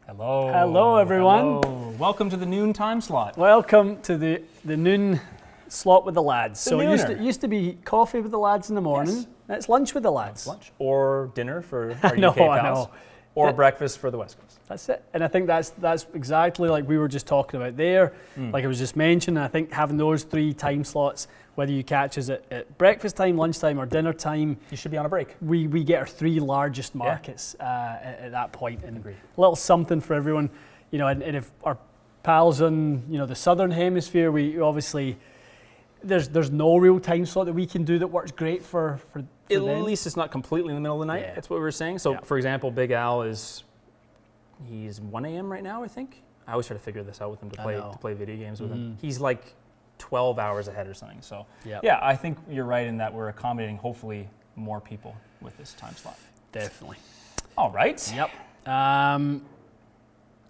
Hello. Hello, everyone. Hello. Welcome to the noon time slot. Welcome to the noon slot with the lads. The so nooner. it used to be coffee with the lads in the morning. Yes. Now it's lunch with the lads. Lunch or dinner for our I know, UK pals. I know. Or breakfast for the West Coast. That's it. And I think that's exactly like we were just talking about there. Like I was just mentioning, I think having those 3 time slots, whether you catch us at breakfast time, lunchtime, or dinner time, You should be on a break. we get our 3 largest markets at that point. And Agree. a little something for everyone. You know, and if our pals in, you know, the southern hemisphere, we obviously, there's no real time slot that we can do that works great for At them. least it's not completely in the middle of the night. Yeah. That's what we were saying. So, Yeah. for example, Big Al he's 1 a.m. right now, I think. I always try to figure this out with him to play video games with him. He's like 12 hours ahead or something. So, yeah, I think you're right in that we're accommodating hopefully more people with this time slot. Definitely. All right. Yep.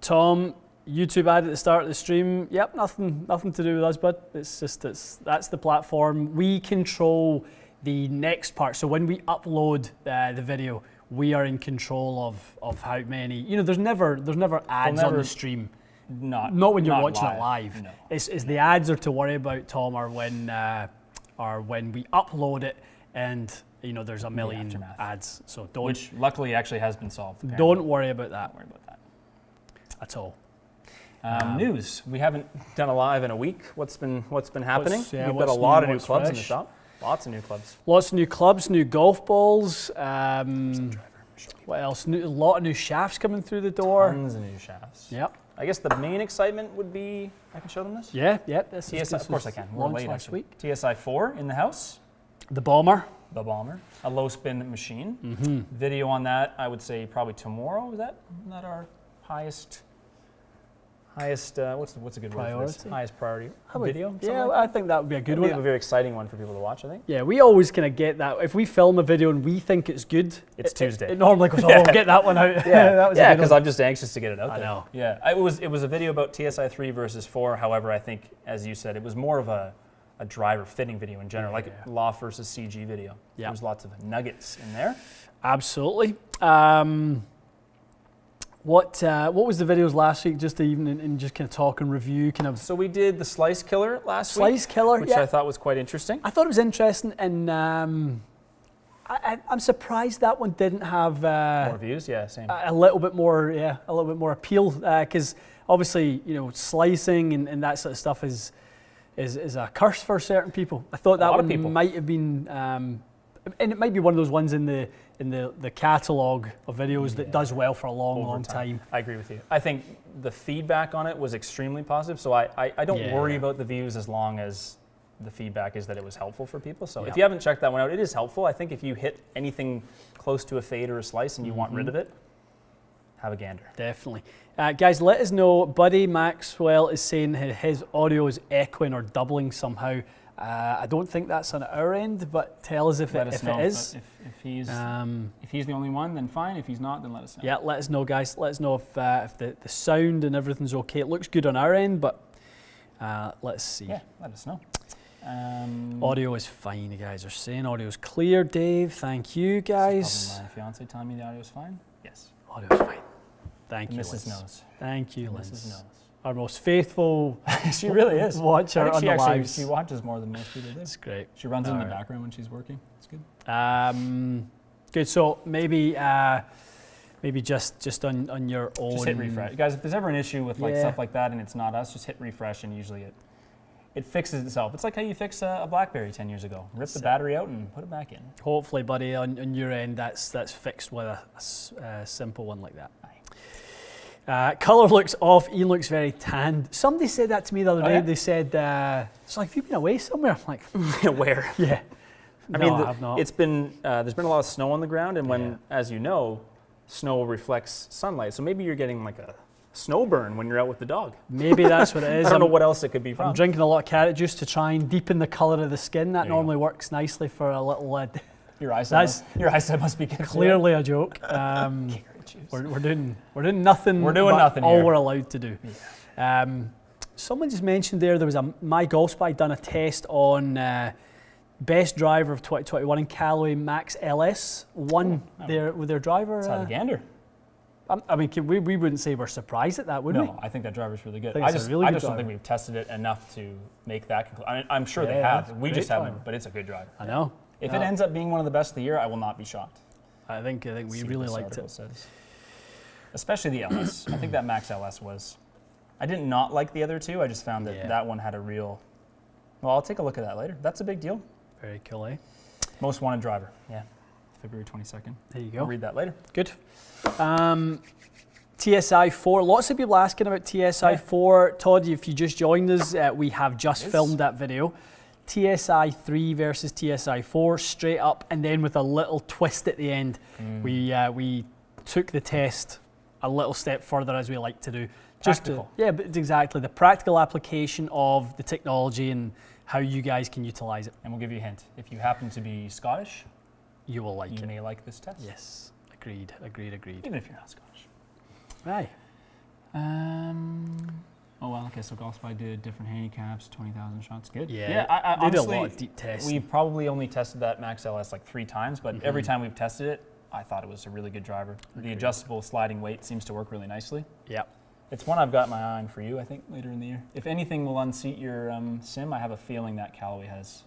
Tom, YouTube ad at the start of the stream. Yep, nothing to do with us, bud. It's just that's the platform. We control the next part. So when we upload the video, we are in control of how many. You know, there's never ads on the stream. Not when you're watching it live. No. It's the ads are to worry about, Tom, or when we upload it and you know there's a million aftermath. ads. So don't. Which luckily actually has been solved. Apparently. Don't worry about that. Don't worry about that. At all. News. We haven't done a live in a week. What's been happening? We've got a what's lot of new, new what's clubs in the fresh? shop. Lots of new clubs. Lots of new clubs, new golf balls. What else? A lot of new shafts coming through the door. Tons of new shafts. Yep. I guess the main excitement would be, I can show them this? Yeah. TSI, of course I can. We're Launched late last actually. week. TSI 4 in the house. The bomber. The Bomber. A low spin machine. Video on that, I would say probably tomorrow. Is that our highest what's a good word for this? Priority? Highest priority video? Yeah, Like I think that would be a good that would be one. a very exciting one for people to watch, I think. Yeah, we always kind of get that. If we film a video and we think it's good, It's Tuesday. It normally goes, we'll get that one out. That was a good because one. I'm just anxious to get it out there. I know. Yeah, it was a video about TSI 3 versus 4. However, I think, as you said, it was more of a driver fitting video in general, like a Loft versus CG video. Yeah. There's lots of nuggets in there. Absolutely. What was the videos last week? Just to even just kind of talk and review, kind of So we did the Slice Killer last week. Slice Killer, which yeah. I thought was quite interesting. I thought it was interesting, and I'm surprised that one didn't have More views, yeah, same. a little bit more appeal, because obviously, you know, slicing and that sort of stuff is a curse for certain people. I thought that one might have been, and it might be one of those ones in the catalogue of videos that does well for a long time. I agree with you. I think the feedback on it was extremely positive, so I don't worry about the views as long as the feedback is that it was helpful for people. So if you haven't checked that one out, it is helpful. I think if you hit anything close to a fade or a slice and you want rid of it, have a gander. Definitely. Guys, let us know. Buddy Maxwell is saying his audio is echoing or doubling somehow. I don't think that's on our end, but tell us if it is. If he's the only one, then fine. If he's not, then let us know. Yeah, let us know, guys. Let us know if the sound and everything's okay. It looks good on our end, but let's see. Yeah, let us know. Audio is fine, you guys are saying. Audio is clear, Dave. Thank you, guys. My fiance telling me the audio is fine. Yes. Audio is fine. Thank you, Mrs. Liz. knows. Thank you, Liz. Mrs. knows. Our most faithful She really is. watcher on the lives. She watches more than most people do. That's great. She runs in the background when she's working. It's good. Good. So maybe just on your own. Just hit refresh, guys. If there's ever an issue with stuff like that and it's not us, just hit refresh and usually it fixes itself. It's like how you fix a BlackBerry 10 years ago. Rip the battery out and put it back in. Hopefully, buddy, on your end, that's fixed with a simple one like that. Colour looks off. Ian looks very tanned. Somebody said that to me the other day. Yeah? They said, "It's like, have you been away somewhere?" I'm like, Where? "Yeah." I No, I have not. It's been there's been a lot of snow on the ground, and when, as you know, snow reflects sunlight. So maybe you're getting like a snow burn when you're out with the dog. Maybe that's what it is. I don't know what else it could be from. I'm drinking a lot of carrot juice to try and deepen the colour of the skin. That There you normally works nicely for a little. Your eyesight must be good. Clearly a joke. We're doing nothing. We're doing nothing all here. we're allowed to do. Yeah. Someone just mentioned there was a My Golf Spy done a test on best driver of 2021 in Callaway Max LS. Won with their driver. Let's have a gander. I mean, we wouldn't say we're surprised at that, would we? No, I think that driver's really good. I think I it's a just, really I good just don't driver. think we've tested it enough to make that conclusion. I mean, I'm sure they Yeah, have. We great just haven't, driver. but it's a good driver. I know. If it ends up being one of the best of the year, I will not be shocked. I think we See what really this liked article it. says. Especially the LS. I think that Max LS was. I did not like the other two. I just found that that one had a real. Well, I'll take a look at that later. That's a big deal. Very cool, eh? Most wanted driver. Yeah. February 22nd. There you go. I'll read that later. Good. TSI 4. Lots of people asking about TSI 4. Todd, if you just joined us, we have just filmed that video. TSI 3 versus TSI 4, straight up, and then with a little twist at the end. We took the test a little step further, as we like to do. Practical. Yeah, but exactly. The practical application of the technology and how you guys can utilize it. And we'll give you a hint. If you happen to be Scottish, You will like you it. may like this test. Yes. Agreed. Even if you're not Scottish. Right. Oh, well, okay, so Golf Spy did different handicaps, 20,000 shots. Good. Yeah, I they did a honestly, lot of deep tests. We've probably only tested that Max LS like 3 times, but every time we've tested it, I thought it was a really good driver. The adjustable sliding weight seems to work really nicely. Yeah. It's one I've got my eye on for you, I think, later in the year. If anything will unseat your sim, I have a feeling that Callaway has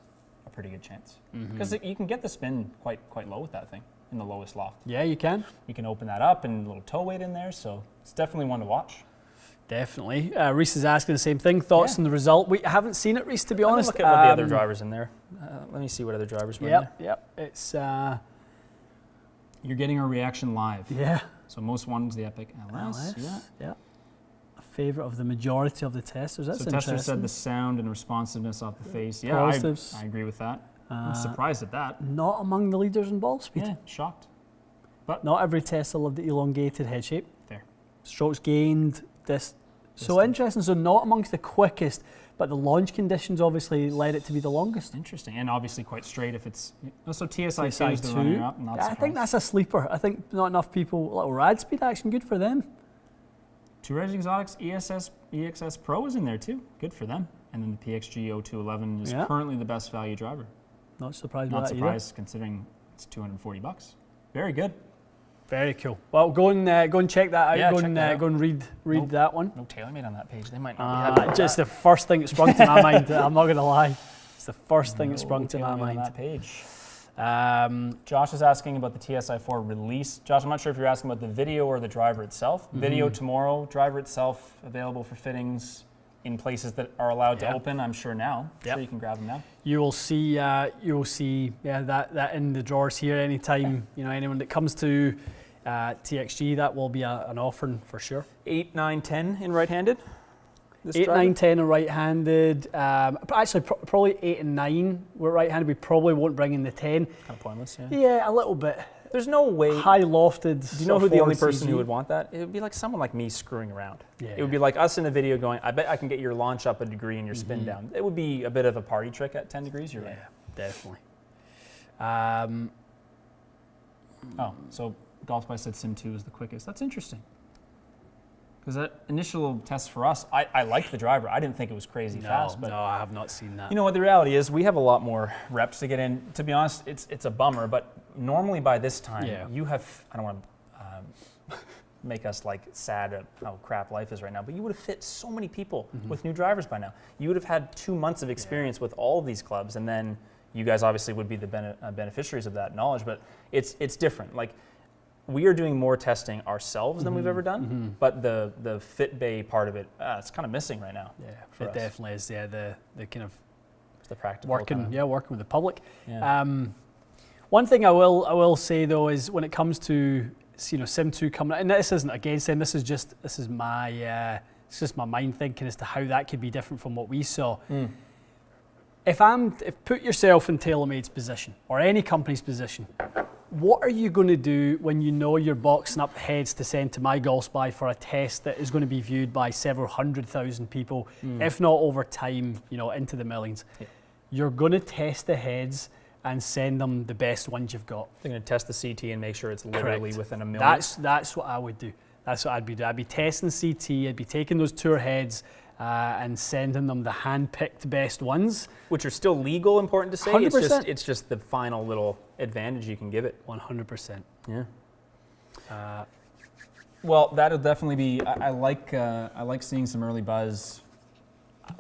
a pretty good chance. Because you can get the spin quite low with that thing, in the lowest loft. Yeah, you can. You can open that up and a little toe weight in there, so it's definitely one to watch. Definitely. Reese is asking the same thing. Thoughts on the result? We haven't seen it, Reese, to be honest. Look at what the other drivers in there. Let me see what other drivers were in there. Yep. It's You're getting our reaction live. yeah. So most ones, the Epic LS. Yeah. A favorite of the majority of the testers. That's So interesting. testers said the sound and responsiveness off the face. Yeah, Positives. I agree with that. I'm surprised at that. Not among the leaders in ball speed. Yeah, shocked. Not every tester loved the elongated head shape. Fair. Strokes gained. So interesting. So not amongst the quickest, but the launch conditions obviously led it to be the longest. Interesting, and obviously quite straight if it's. So TSI 2 is the 2. runner-up. Not I think surprised. that's a sleeper. I think not enough people. Little rad speed action, good for them. Two Reg Exotics EXS Pro is in there too. Good for them. And then the PXG 0211 is currently the best value driver. Not surprised by Not that surprised considering it's $240. Very good. Very cool. Well, go and check that out. Yeah, go check and that out. go and read that one. No TaylorMade on that page. They might not be happy with Just that. the first thing that sprung to my mind. I'm not going to lie. It's the first thing that sprung to my TaylorMade on mind. that page. Josh is asking about the TSI4 release. Josh, I'm not sure if you're asking about the video or the driver itself. Video tomorrow, driver itself available for fittings in places that are allowed to open, I'm sure now. I'm sure you can grab them now. You will see that in the drawers here anytime, anyone that comes to TXG, that will be an offering for sure. 8, 9, 10 in right-handed? 8, 9, 10 are right-handed. Actually, probably 8 and 9 were right-handed. We probably won't bring in the 10. Kind of pointless, yeah. Yeah, a little bit. There's no way. High lofted. Do you know who the only person CG? who would want that? It would be like someone like me screwing around. Yeah. It would be like us in the video going, I bet I can get your launch up a degree and your spin down. It would be a bit of a party trick at 10 degrees, you're right. Definitely. So Golf Spy said Sim 2 is the quickest. That's interesting. Because that initial test for us, I liked the driver. I didn't think it was crazy fast. But no, I have not seen that. you know what the reality is? We have a lot more reps to get in. To be honest, it's a bummer. But normally by this time, you have, I don't want to make us like sad at how crap life is right now, but you would have fit so many people with new drivers by now. You would have had 2 months of experience with all of these clubs, and then you guys obviously would be the beneficiaries of that knowledge. But it's different. Like, we are doing more testing ourselves than we've ever done, but the Fit Bay part of it, it's kind of missing right now. Yeah, it definitely is. Yeah, the kind of It's the practical working with the public. Yeah. One thing I will say though is when it comes to Sim 2 coming out, and this isn't against them. This is just my mind thinking as to how that could be different from what we saw. If put yourself in TaylorMade's position or any company's position. What are you going to do when you know you're boxing up heads to send to My Golf Spy for a test that is going to be viewed by several 100,000 people, if not over time, into the millions? Yeah. You're going to test the heads and send them the best ones you've got. They're going to test the CT and make sure it's literally within a million. That's what I would do. That's what I'd be doing. I'd be testing CT. I'd be taking those tour heads and sending them the hand-picked best ones. Which are still legal, important to say. 100%. It's just the final little advantage you can give it. 100%. Yeah. Well, that'll definitely be. I like seeing some early buzz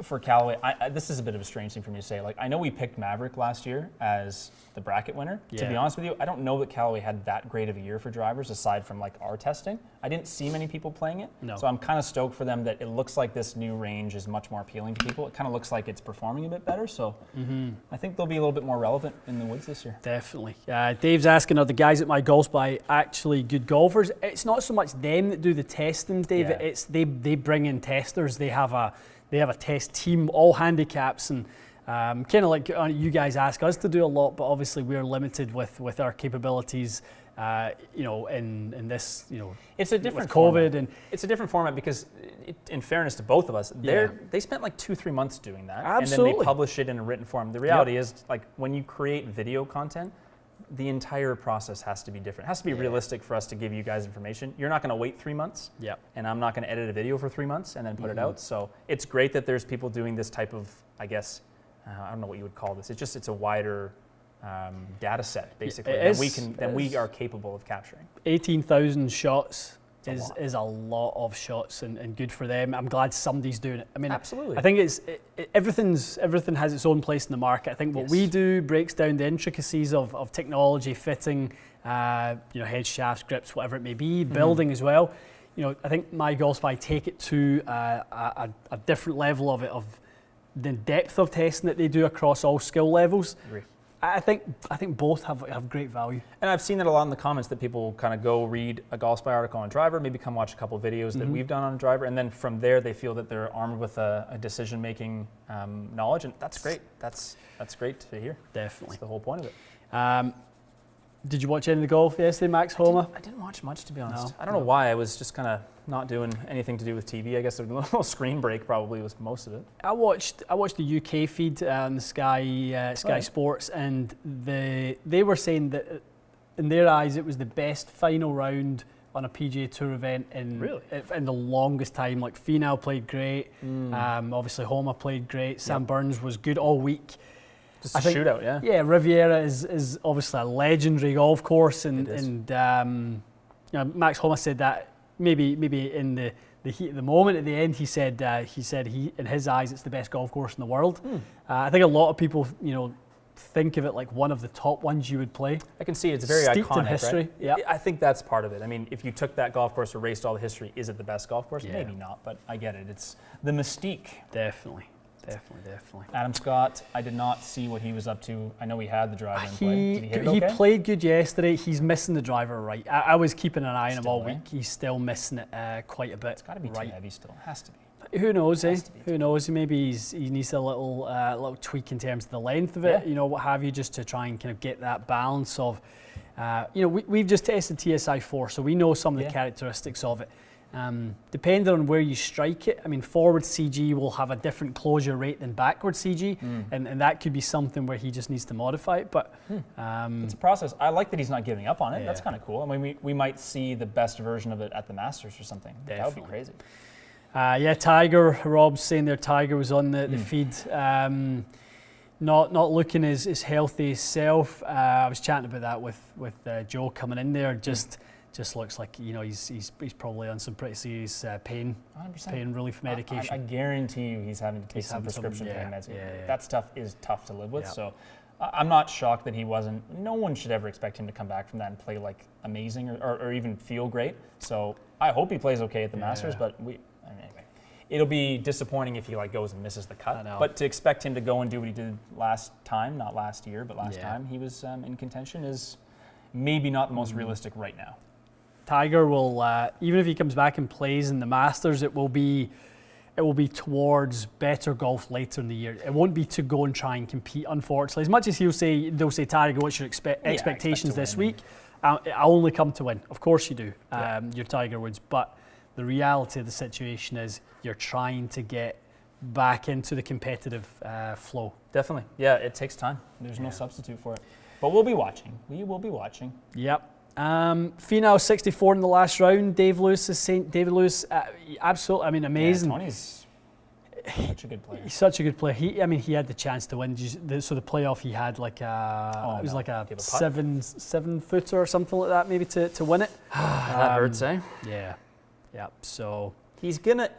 for Callaway. This is a bit of a strange thing for me to say. Like, I know we picked Maverick last year as the bracket winner. To be honest with you, I don't know that Callaway had that great of a year for drivers aside from like our testing. I didn't see many people playing it. No. So I'm kind of stoked for them that it looks like this new range is much more appealing to people. It kind of looks like it's performing a bit better. So I think they'll be a little bit more relevant in the woods this year. Definitely. Dave's asking, are the guys at My Golf Spy actually good golfers? It's not so much them that do the testing, Dave. Yeah. It's they bring in testers. They have a test team, all handicaps, and kind of like you guys ask us to do a lot, but obviously we're limited with our capabilities. In this, it's a different with COVID format. and It's a different format because, in fairness to both of us, they spent like 2-3 months doing that, and then they publish it in a written form. The reality is, like, when you create video content, the entire process has to be different. It has to be realistic for us to give you guys information. You're not going to wait 3 months, and I'm not going to edit a video for 3 months and then put it out. So it's great that there's people doing this type of, I guess, I don't know what you would call this. It's a wider data set basically than we are capable of capturing. 18,000 shots is a lot of shots, and good for them. I'm glad somebody's doing it. I mean, absolutely. I think everything has its own place in the market. I think what we do breaks down the intricacies of technology, fitting, head shafts, grips, whatever it may be, building as well. I think My Golf Spy take it to a different level of the depth of testing that they do across all skill levels. Agree. I think both have great value. And I've seen it a lot in the comments that people kind of go read a Golf Spy article on driver, maybe come watch a couple of videos that we've done on driver, and then from there they feel that they're armed with a decision-making knowledge, and that's great. That's great to hear. Definitely. That's the whole point of it. Did you watch any of the golf yesterday, Max Homa? I didn't watch much, to be honest. No, I don't know why. I was just kind of not doing anything to do with TV. I guess a little screen break probably was most of it. I watched the UK feed on the Sky Sports, and they were saying that in their eyes it was the best final round on a PGA Tour event in the longest time. Like, Finau played great. Obviously Homa played great. Sam Burns was good all week. Just a shootout, yeah. Yeah, Riviera is obviously a legendary golf course, and Max Homa said that maybe in the heat of the moment at the end, he said in his eyes it's the best golf course in the world. I think a lot of people think of it like one of the top ones you would play. I can see it's very steeped iconic, in history. right? Yeah, I think that's part of it. I mean, if you took that golf course, erased all the history, is it the best golf course? Yeah. Maybe not, but I get it. It's the mystique. Definitely. Adam Scott, I did not see what he was up to. I know he had the driver in play. Did he hit it okay? He played good yesterday. He's missing the driver right. I was keeping an eye on him all week. He's still missing it quite a bit. It's got to be too heavy still. It has to be. Who knows, Who knows? Maybe he needs a little tweak in terms of the length of it, what have you, just to try and kind of get that balance of, we've just tested TSI 4, so we know some of the characteristics of it. Depending on where you strike it, I mean, forward CG will have a different closure rate than backward CG, and that could be something where he just needs to modify it. But it's a process. I like that he's not giving up on it. That's kind of cool. I mean, we might see the best version of it at the Masters or something. Definitely. That would be crazy. Tiger. Rob's saying there Tiger was on the feed. Not looking as healthy as self. I was chatting about that with Joe coming in there. Just looks like he's probably on some pretty serious pain relief medication. I guarantee you he's having to take some prescription pain meds. That stuff is tough to live with. So I'm not shocked that he wasn't. No one should ever expect him to come back from that and play like amazing or even feel great. So I hope he plays okay at the Masters. But anyway, it'll be disappointing if he goes and misses the cut. But to expect him to go and do what he did last time, not last year, but last time he was in contention is maybe not the most realistic right now. Tiger will, even if he comes back and plays in the Masters, it will be towards better golf later in the year. It won't be to go and try and compete, unfortunately. As much as they'll say, Tiger, what's your expectations this week? I only come to win. Of course you do. You're Tiger Woods, but the reality of the situation is you're trying to get back into the competitive flow. Definitely. Yeah, it takes time. There's no substitute for it. But we'll be watching. We will be watching. Yep. Finau 64 in the last round. David Lewis, absolutely. I mean, amazing. Yeah, Tony's such a good player. He's such a good player. He had the chance to win. So the playoff, he had like a 7 footer or something like that, maybe to win it. That hurts, eh? Yeah. Yep. So he's gonna.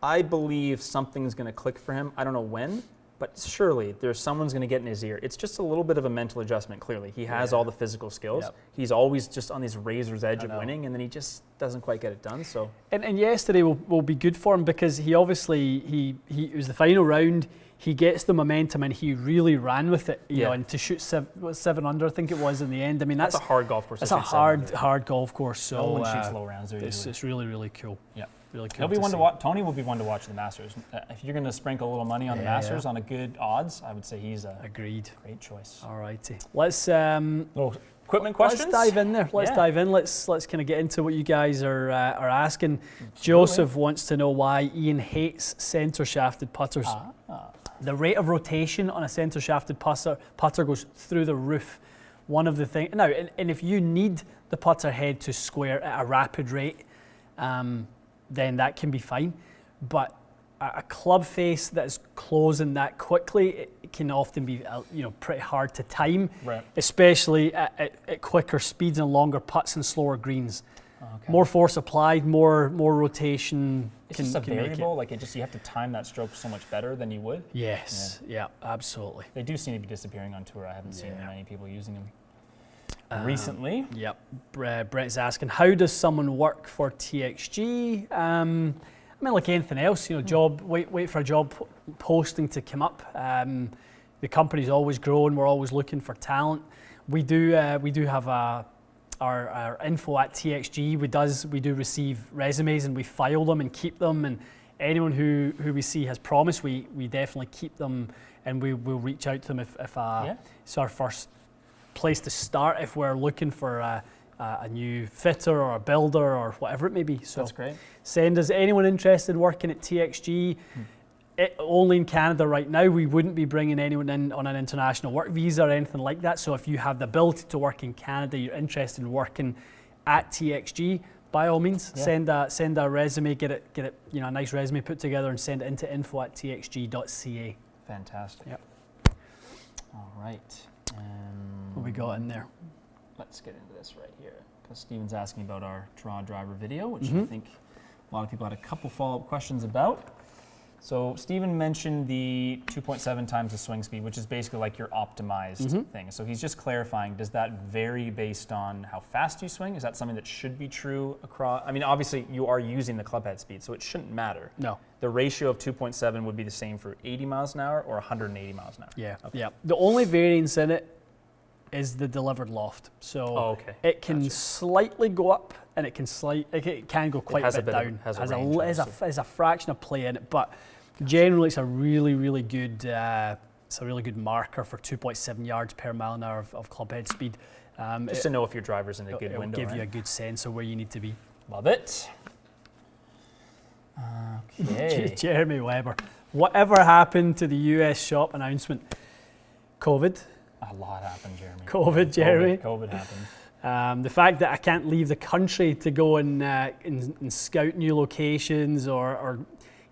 I believe something's gonna click for him. I don't know when, but surely someone's gonna get in his ear. It's just a little bit of a mental adjustment. Clearly, he has all the physical skills. Yep. He's always just on this razor's edge of winning, and then he just doesn't quite get it done. So and yesterday will be good for him because he obviously it was the final round. He gets the momentum and he really ran with it, you know, and to shoot 7 under, I think it was in the end. I mean, that's a hard golf course. That's a hard golf course. So no one shoots low rounds there. It's really, really cool. Yeah, really cool. He'll be one to watch. Tony will be one to watch the Masters. If you're going to sprinkle a little money on the Masters on a good odds, I would say he's a great choice. All righty, let's little equipment questions. Let's dive in there. Let's dive in. Let's kind of get into what you guys are asking. Joseph wants to know why Ian hates center shafted putters. The rate of rotation on a center shafted putter goes through the roof. One of the things now, and if you need the putter head to square at a rapid rate, then that can be fine. But a club face that is closing that quickly, it can often be pretty hard to time, especially at quicker speeds and longer putts and slower greens. Okay. More force applied, more rotation. It's just a variable. Like you have to time that stroke so much better than you would. Yes. Yeah. Absolutely. They do seem to be disappearing on tour. I haven't seen many people using them recently. Yep. Brett's asking, how does someone work for TXG? I mean, like anything else, job. Wait for a job posting to come up. The company's always growing. We're always looking for talent. We do have our info at TXG. We do receive resumes and we file them and keep them. And anyone who we see has promised, we definitely keep them and we will reach out to them if it's our first place to start if we're looking for a new fitter or a builder or whatever it may be. So that's great. Send us anyone interested working at TXG. Only in Canada right now. We wouldn't be bringing anyone in on an international work visa or anything like that. So if you have the ability to work in Canada, you're interested in working at TXG, by all means, send a resume, get it, a nice resume put together and send it into info@txg.ca. Fantastic. Yep. All right. What we got in there? Let's get into this right here because Steven's asking about our draw driver video, which I think a lot of people had a couple follow-up questions about. So Steven mentioned the 2.7 times the swing speed, which is basically like your optimized thing. So he's just clarifying, does that vary based on how fast you swing? Is that something that should be true across? I mean, obviously you are using the club head speed, so it shouldn't matter. No. The ratio of 2.7 would be the same for 80 miles an hour or 180 miles an hour? Yeah. Okay. Yeah. The only variance in it is the delivered loft. So it can slightly go up and it can go quite a bit down. Has a fraction of play in it, but generally it's a really good marker for 2.7 yards per mile an hour of club head speed. Just to know if your driver's in a good window. It'll give you a good sense of where you need to be. Love it. Okay. Jeremy Weber. Whatever happened to the US shop announcement? COVID. A lot happened, Jeremy. COVID, Jeremy. COVID happened. The fact that I can't leave the country to go and scout new locations or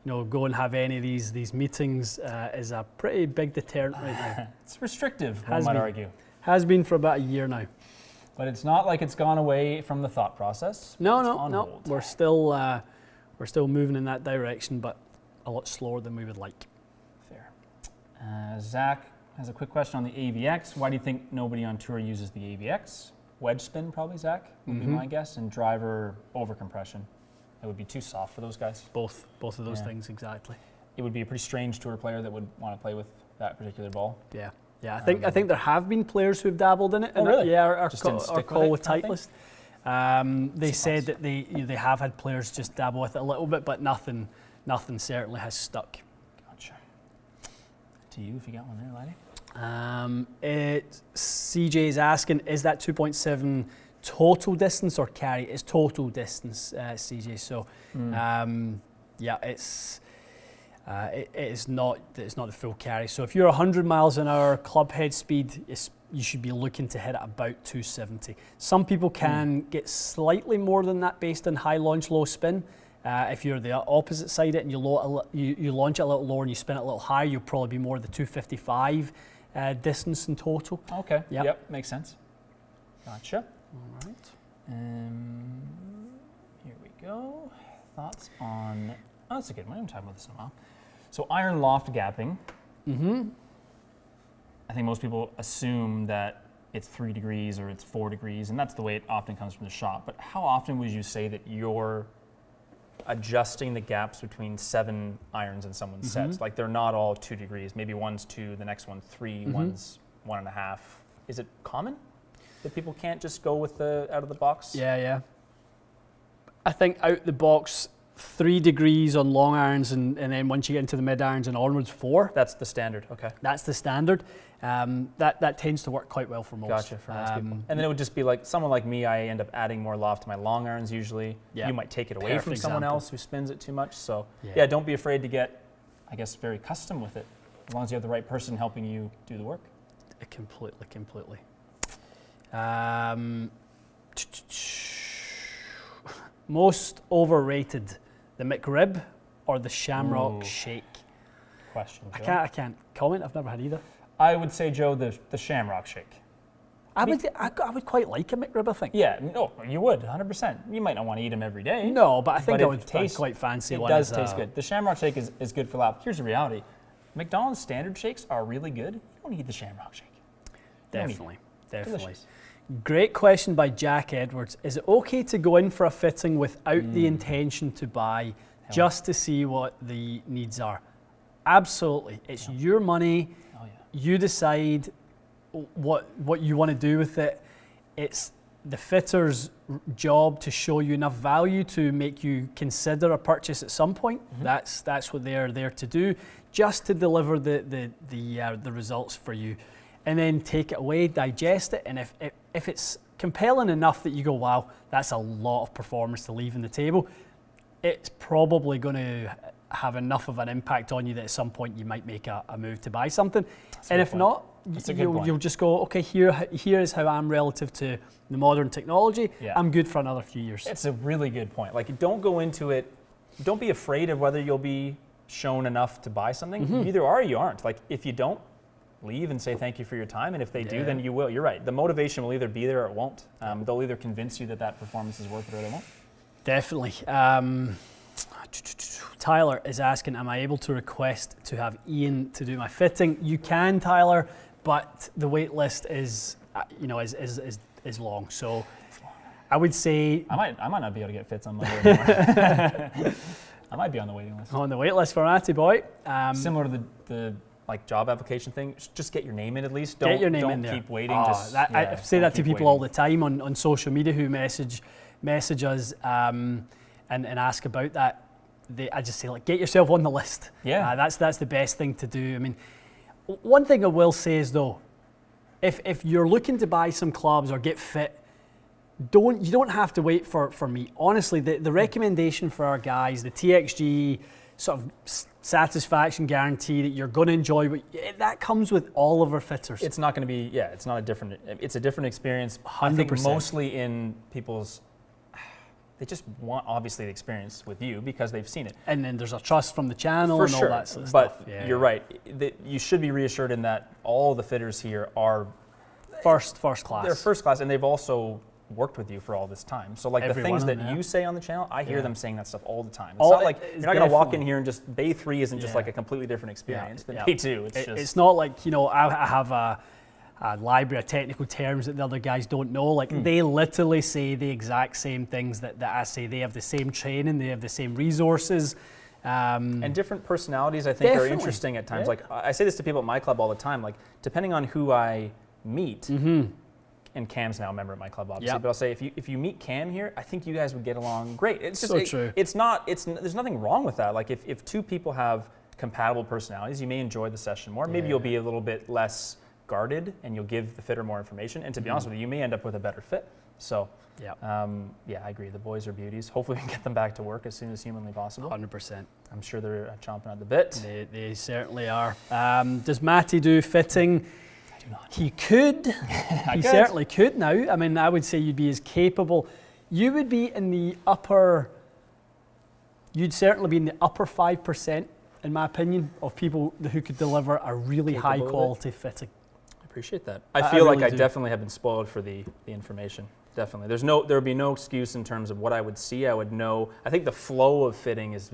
go and have any of these meetings is a pretty big deterrent right now. It's restrictive, one might argue. Has been for about a year now. But it's not like it's gone away from the thought process. No. We're still moving in that direction, but a lot slower than we would like. Fair. Zach has a quick question on the AVX. Why do you think nobody on tour uses the AVX? Wedge spin, probably, Zach, would be my guess, and driver overcompression. It would be too soft for those guys. Both of those things, exactly. It would be a pretty strange tour player that would want to play with that particular ball. Yeah. I think there have been players who've dabbled in it. Oh, really? Our call with Titleist. They said that they have had players just dabble with it a little bit, but nothing certainly has stuck. Gotcha. To you, if you got one there, laddie. CJ is asking, is that 2.7 total distance or carry? It's total distance, CJ. So, it is not the full carry. So if you're 100 miles an hour club head speed, you should be looking to hit at about 270. Some people can get slightly more than that based on high launch, low spin. If you're the opposite side it and you launch it a little lower and you spin it a little higher, you'll probably be more the 255 distance in total. Okay. Yep. Makes sense. Gotcha. All right. Here we go. thoughts on, oh, that's a good one. I'm talking about this in a while. So iron loft gapping. Mm-hmm. I think most people assume that it's 3 degrees or it's 4 degrees, and that's the way it often comes from the shop. But how often would you say that you're adjusting the gaps between 7 irons in someone's sets? Like they're not all 2 degrees. Maybe one's 2, the next one's 3, one's 1.5. Is it common that people can't just go with the out of the box? Yeah. I think out the box, 3 degrees on long irons, and then once you get into the mid irons and onwards, 4. That's the standard. Okay. That's the standard. That tends to work quite well for most. Gotcha, for most people. And then it would just be like someone like me, I end up adding more loft to my long irons usually. Yeah. You might take it away from Perfect someone example. else who spins it too much. So Yeah. don't be afraid to get, I guess, very custom with it, as long as you have the right person helping you do the work. Completely. Most overrated, the McRib or the Shamrock Ooh. Shake? Question, Joe. I can't comment. I've never had either. I would say, Joe, the Shamrock Shake. I would quite like a McRib, I think. Yeah, no, you would, 100%. You might not want to eat them every day. No, but I think But I it would tastes- quite fancy It one. does as taste a- good. The Shamrock Shake is good for lap. Here's the reality. McDonald's standard shakes are really good. You don't need the Shamrock Shake. Definitely. Delicious. Great question by Jack Edwards. Is it okay to go in for a fitting without the intention to buy, just to see what the needs are? Absolutely. It's your money. Oh, yeah. You decide what you want to do with it. It's the fitter's job to show you enough value to make you consider a purchase at some point. That's what they're there to do, just to deliver the results for you, and then take it away, digest it, and if it's compelling enough that you go, wow, that's a lot of performance to leave on the table, it's probably going to have enough of an impact on you that at some point you might make a move to buy something. And if not, you'll just go, okay, here is how I'm relative to the modern technology. Yeah. I'm good for another few years. It's a really good point. Like, don't go into it, don't be afraid of whether you'll be shown enough to buy something. You either are or you aren't. Like, if you don't, leave and say thank you for your time, and if they do, then you will. You're right. The motivation will either be there or it won't. They'll either convince you that performance is worth it or they won't. Definitely. Tyler is asking, am I able to request to have Ian to do my fitting? You can, Tyler, but the wait list is long. So I would say I might not be able to get fits on Monday anymore. I might be on the waiting list. on the wait list for Matty Boy. Similar to the like job application thing, just get your name in at least. Get your name don't in there. keep waiting. I say don't that to keep people waiting. all the time on social media who message us and ask about that. I just say, like, get yourself on the list. Yeah. That's the best thing to do. I mean, one thing I will say is, though, if you're looking to buy some clubs or get fit, you don't have to wait for me. Honestly, the recommendation for our guys, the TXG sort of satisfaction guarantee that you're going to enjoy, but that comes with all of our fitters. It's not going to be, it's not a different, it's a different experience. 100%. I think mostly in people's, they just want obviously the experience with you because they've seen it. And then there's a trust from the channel For and sure, all that sort of but stuff. Yeah. you're right. You should be reassured in that all the fitters here are First class. they're first class, and they've also worked with you for all this time. So like Every the things one of that them, you say on the channel, I hear Yeah. them saying that stuff all the time. It's All- not like it's you're not going to walk in definitely- here and just day 3 isn't just Yeah. like a completely different experience than Yeah. day 2. It's not like, I have a library of technical terms that the other guys don't know. Like they literally say the exact same things that I say. They have the same training, they have the same resources. And different personalities, I think, are Definitely. interesting at times. Yeah. Like I say this to people at my club all the time. Like depending on who I meet, and Cam's now a member at my club, obviously. Yep. But I'll say if you meet Cam here, I think you guys would get along great. It's just So true. It's not. There's nothing wrong with that. Like if 2 people have compatible personalities, you may enjoy the session more. Maybe you'll be a little bit less guarded, and you'll give the fitter more information. And to be honest with you may end up with a better fit. So. Yeah. I agree. The boys are beauties. Hopefully we can get them back to work as soon as humanly possible. 100%. I'm sure they're chomping at the bit. They certainly are. Does Matty do fitting? I do not. He could. He could. certainly could now. I mean, I would say you'd be as capable. You would be in the upper. You'd certainly be in the upper 5%, in my opinion, of people who could deliver a really Capable of high it. quality fitting. I appreciate that. I I feel like really I do. definitely have been spoiled for the information. Definitely. There would be no excuse in terms of what I would see. I would know. I think the flow of fitting is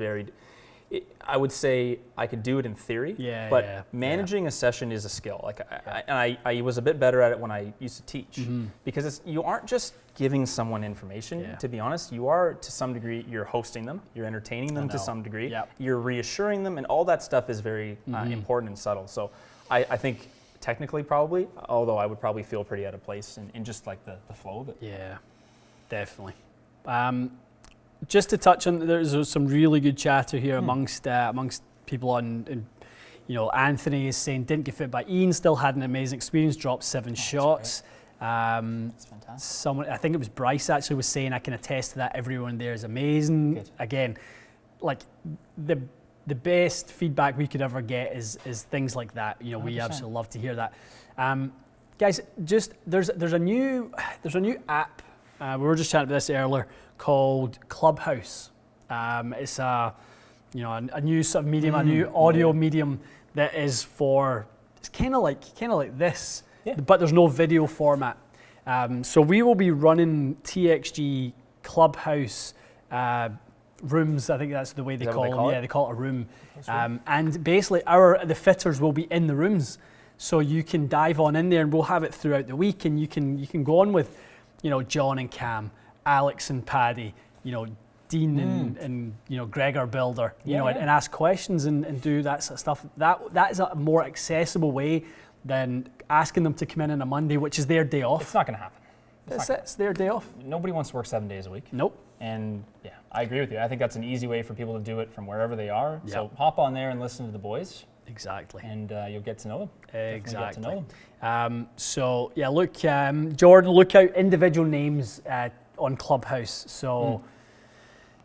I would say I could do it in theory, but managing a session is a skill. Like I was a bit better at it when I used to teach, because you aren't just giving someone information. To be honest, you are, to some degree, you're hosting them, you're entertaining them to some degree, you're reassuring them, and all that stuff is very important and subtle. So I think technically probably, although I would probably feel pretty out of place in just like the flow of it. Yeah, definitely. Just to touch on, there's some really good chatter here amongst people on. Anthony is saying didn't get fit by Ian, still had an amazing experience, dropped 7 shots. That's fantastic. Someone, I think it was Bryce actually, was saying I can attest to that. Everyone there is amazing. Good. Again, like the best feedback we could ever get is things like that. We absolutely love to hear that. Guys, just there's a new app. We were just chatting about this earlier, called Clubhouse. It's a new sort of medium, a new audio medium that is it's kind of like this, but there's no video format. So we will be running TXG Clubhouse rooms. I think that's the way they call them. Yeah, they call it a room. And basically the fitters will be in the rooms, so you can dive on in there, and we'll have it throughout the week, and you can go on with John and Cam, Alex and Paddy, Dean and Gregor Builder, and ask questions and do that sort of stuff. That is a more accessible way than asking them to come in on a Monday, which is their day off. It's not going to happen. It's their day off. Nobody wants to work 7 days a week. Nope. And yeah, I agree with you. I think that's an easy way for people to do it from wherever they are. Yep. So hop on there and listen to the boys. Exactly. And you'll get to know them. Exactly. Get to know them. So yeah, look, Jordan, look out individual names on Clubhouse. So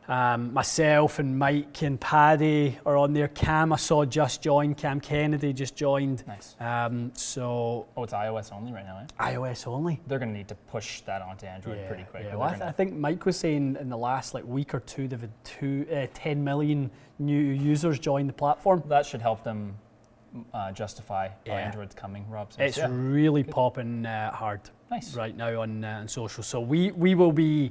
myself and Mike and Paddy are on there. Cam, I saw just joined. Cam Kennedy just joined. Nice. It's iOS only right now, eh? iOS only. They're going to need to push that onto Android pretty quick. Yeah. Well, I think Mike was saying in the last week or two they've had 10 million new users join the platform. That should help them justify Android's coming, Rob says. It's really popping hard right now on social. So we will be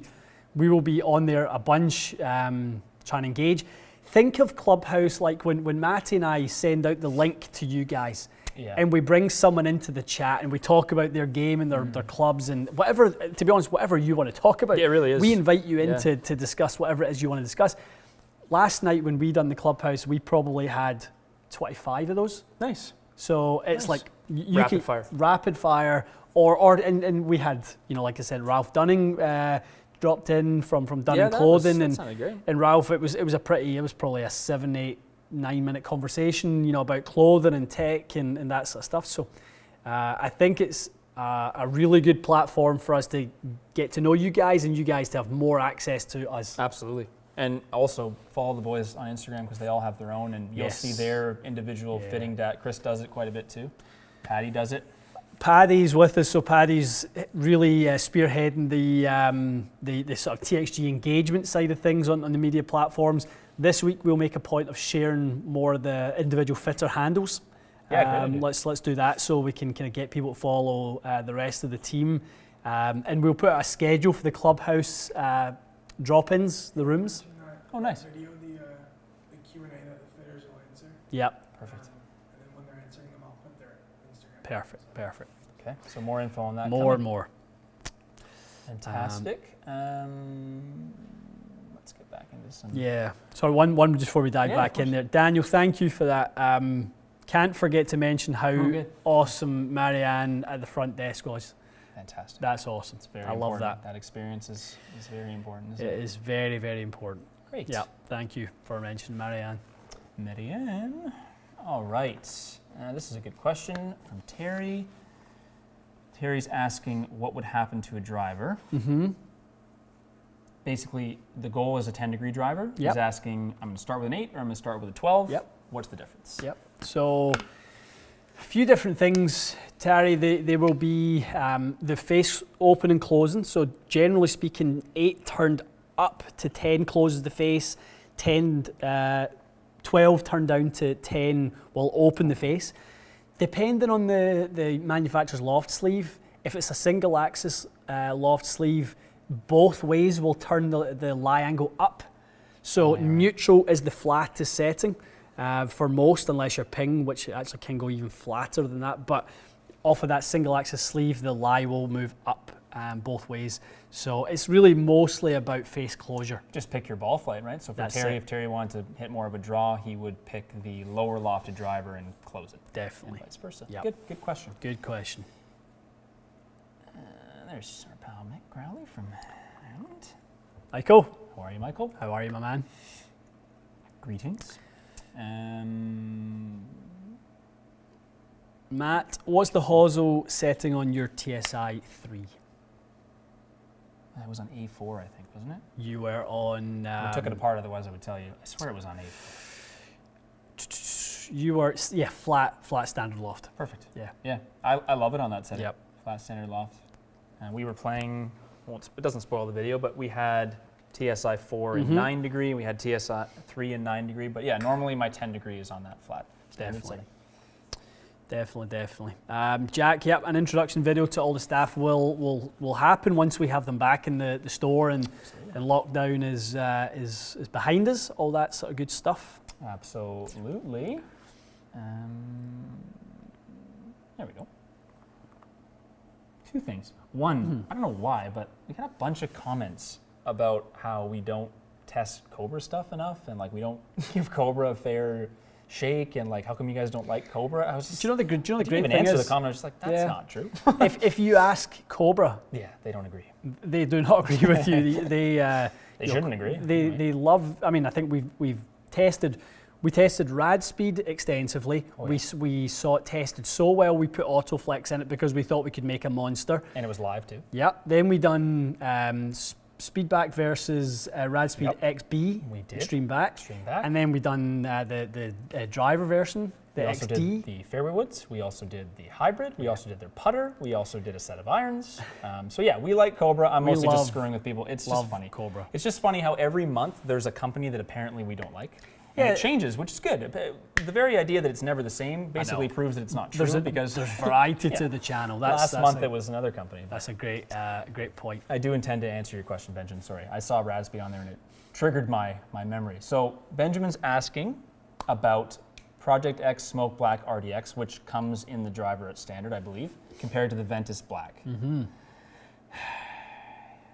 on there a bunch, trying to engage. Think of Clubhouse like when Matty and I send out the link to you guys, and we bring someone into the chat and we talk about their game and their clubs and whatever. To be honest, whatever you want to talk about, it really is. We invite you in to discuss whatever it is you want to discuss. Last night when we done the Clubhouse, we probably had 25 of those. Nice. So it's like you rapid fire, and we had like I said, Ralph Dunning dropped in from Dunning Clothing, that sounded great. And Ralph, it was probably a 7, 8, 9 minute conversation about clothing and tech and that sort of stuff. So I think it's a really good platform for us to get to know you guys and you guys to have more access to us. Absolutely. And also follow the boys on Instagram because they all have their own, and you'll see their individual fitting data. Chris does it quite a bit too. Paddy does it. Paddy's with us, so Paddy's really spearheading the sort of TXG engagement side of things on the media platforms. This week we'll make a point of sharing more of the individual fitter handles. Let's do that so we can kind of get people to follow the rest of the team, and we'll put a schedule for the Clubhouse drop-ins, the rooms. Oh, nice. Video the Q&A that the fitters will answer. Yep. Perfect. And then when they're answering them, I'll put their Instagram. Perfect. Okay, so more info on that. More. Fantastic. Let's get back into some. Yeah. Sorry, one just before we dive back in there. Daniel, thank you for that. Can't forget to mention how awesome Marianne at the front desk was. Fantastic. That's awesome. It's very I important. love that. That experience is very important, isn't it? It is very, very important. Great. Yeah, thank you for mentioning Marianne. Marianne. All right. This is a good question from Terry. Terry's asking what would happen to a driver. Mm-hmm. Basically, the goal is a 10-degree driver. He's asking, I'm going to start with an 8 or I'm going to start with a 12. Yep. What's the difference? Yep. So a few different things, Terry. They will be the face open and closing. So generally speaking, 8 turned up to 10 closes the face, 12 turned down to 10 will open the face. Depending on the manufacturer's loft sleeve, If it's a single axis loft sleeve, both ways will turn the lie angle up. So neutral is the flattest setting for most, unless you're ping, which actually can go even flatter than that. But off of that single axis sleeve, the lie will move up both ways. So it's really mostly about face closure. Just pick your ball flight, right? So for Terry, if Terry wanted to hit more of a draw, he would pick the lower lofted driver and close it. Definitely. And vice versa. Yep. Good question. Good question. There's our pal Mick Crowley from Ireland. Michael. How are you, Michael? How are you, my man? Greetings. Matt, what's the hosel setting on your TSI 3? That was on A4, I think, wasn't it? You were on... we took it apart, otherwise I would tell you. I swear it was on A4. You were, flat standard loft. Perfect. Yeah. I love it on that setting. Yep. Flat standard loft. And we were playing, it doesn't spoil the video, but we had TSI 4 in 9 degree, we had TSI 3 in 9 degree, but yeah, normally my 10 degree is on that flat standard setting. Definitely. Jack, yep, an introduction video to all the staff will happen once we have them back in the store and lockdown is behind us, all that sort of good stuff. Absolutely. There we go. Two things. One, I don't know why, but we got a bunch of comments about how we don't test Cobra stuff enough and like we don't give Cobra a fair shake and like how come you guys don't like Cobra? I was just, do you know the great thing answer is, the comment. I was just like, that's not true. if you ask Cobra, they don't agree. They do not agree with you. They shouldn't agree. They love. I mean, I think we tested rad speed extensively. We saw it tested so well. We put autoflex in it because we thought we could make a monster. And it was live too. Yeah. Then we done speedback versus rad speed XB. We did. Extreme back. And then we done the driver version. The we also XD. did the fairway woods. We also did the hybrid. We also did their putter. We also did a set of irons. So yeah, we like Cobra. I'm mostly just screwing with people. It's just funny. Cobra. It's just funny how every month there's a company that apparently we don't like. And it changes, which is good. The very idea that it's never the same basically proves that it's not true because there's variety to the channel. Last month it was another company. That's a great point. I do intend to answer your question, Benjamin. Sorry, I saw Radspeed on there and it triggered my memory. So Benjamin's asking about Project X Smoke Black RDX, which comes in the driver at standard, I believe, compared to the Ventus Black.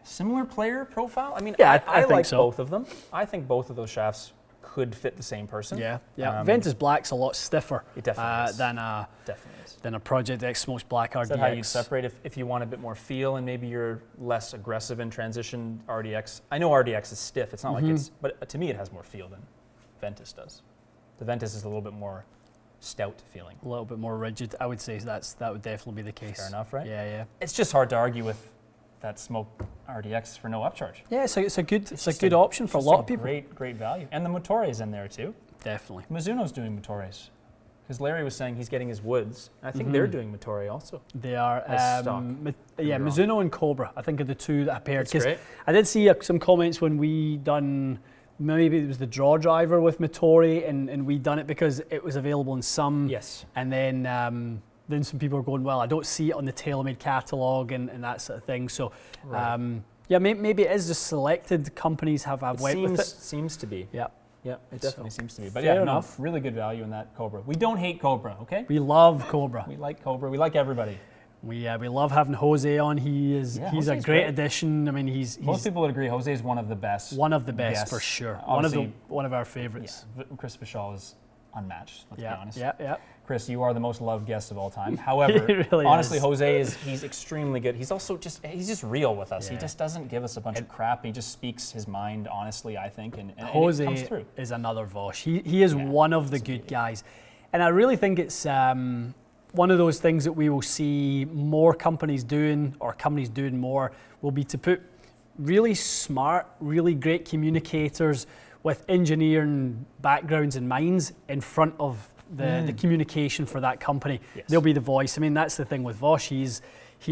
Similar player profile? I mean, yeah, I think like so. both of them. I think both of those shafts could fit the same person. Yeah. Ventus Black's a lot stiffer than a Project X Smokes Black RDX. Is that how you separate if you want a bit more feel and maybe you're less aggressive in transition RDX? I know RDX is stiff. It's not like it's, but to me it has more feel than Ventus does. The Ventus is a little bit more stout feeling. A little bit more rigid. I would say that would definitely be the case. Fair enough, right? Yeah. It's just hard to argue with that Smoke RDX for no upcharge. Yeah, it's a good option for a lot of people. Great value. And the Motore is in there too. Definitely. Mizuno's doing Motores. Because Larry was saying he's getting his woods. I think they're doing Motore also. They are. Stock. Mizuno and Cobra, I think, are the two that I paired. That's great. I did see some comments when we done, maybe it was the draw driver with Motore, and we done it because it was available in some. Yes. And then some people are going, well, I don't see it on the TaylorMade catalogue and that sort of thing. So, maybe it is just selected companies have went with it. Seems to be. Yeah, it definitely seems to be. But fair enough. Really good value in that Cobra. We don't hate Cobra, okay? We love Cobra. We like Cobra. We like everybody. We love having Jose on. He's a great addition. I mean, he's most people would agree. Jose is one of the best. One of the best for sure. One of our favorites. Yeah, Chris Vishal is unmatched. Let's be honest. Yeah. Chris, you are the most loved guest of all time. However, really honestly, is. Jose he's extremely good. He's also he's just real with us. Yeah. He just doesn't give us a bunch of crap. He just speaks his mind honestly, I think, and Jose it comes through. Is another Vosh. He is one of the good guys. And I really think it's one of those things that we will see more companies doing, or companies doing more, will be to put really smart, really great communicators with engineering backgrounds and minds in front of the communication for that company. Yes. They'll be the voice. I mean, that's the thing with Vosh. He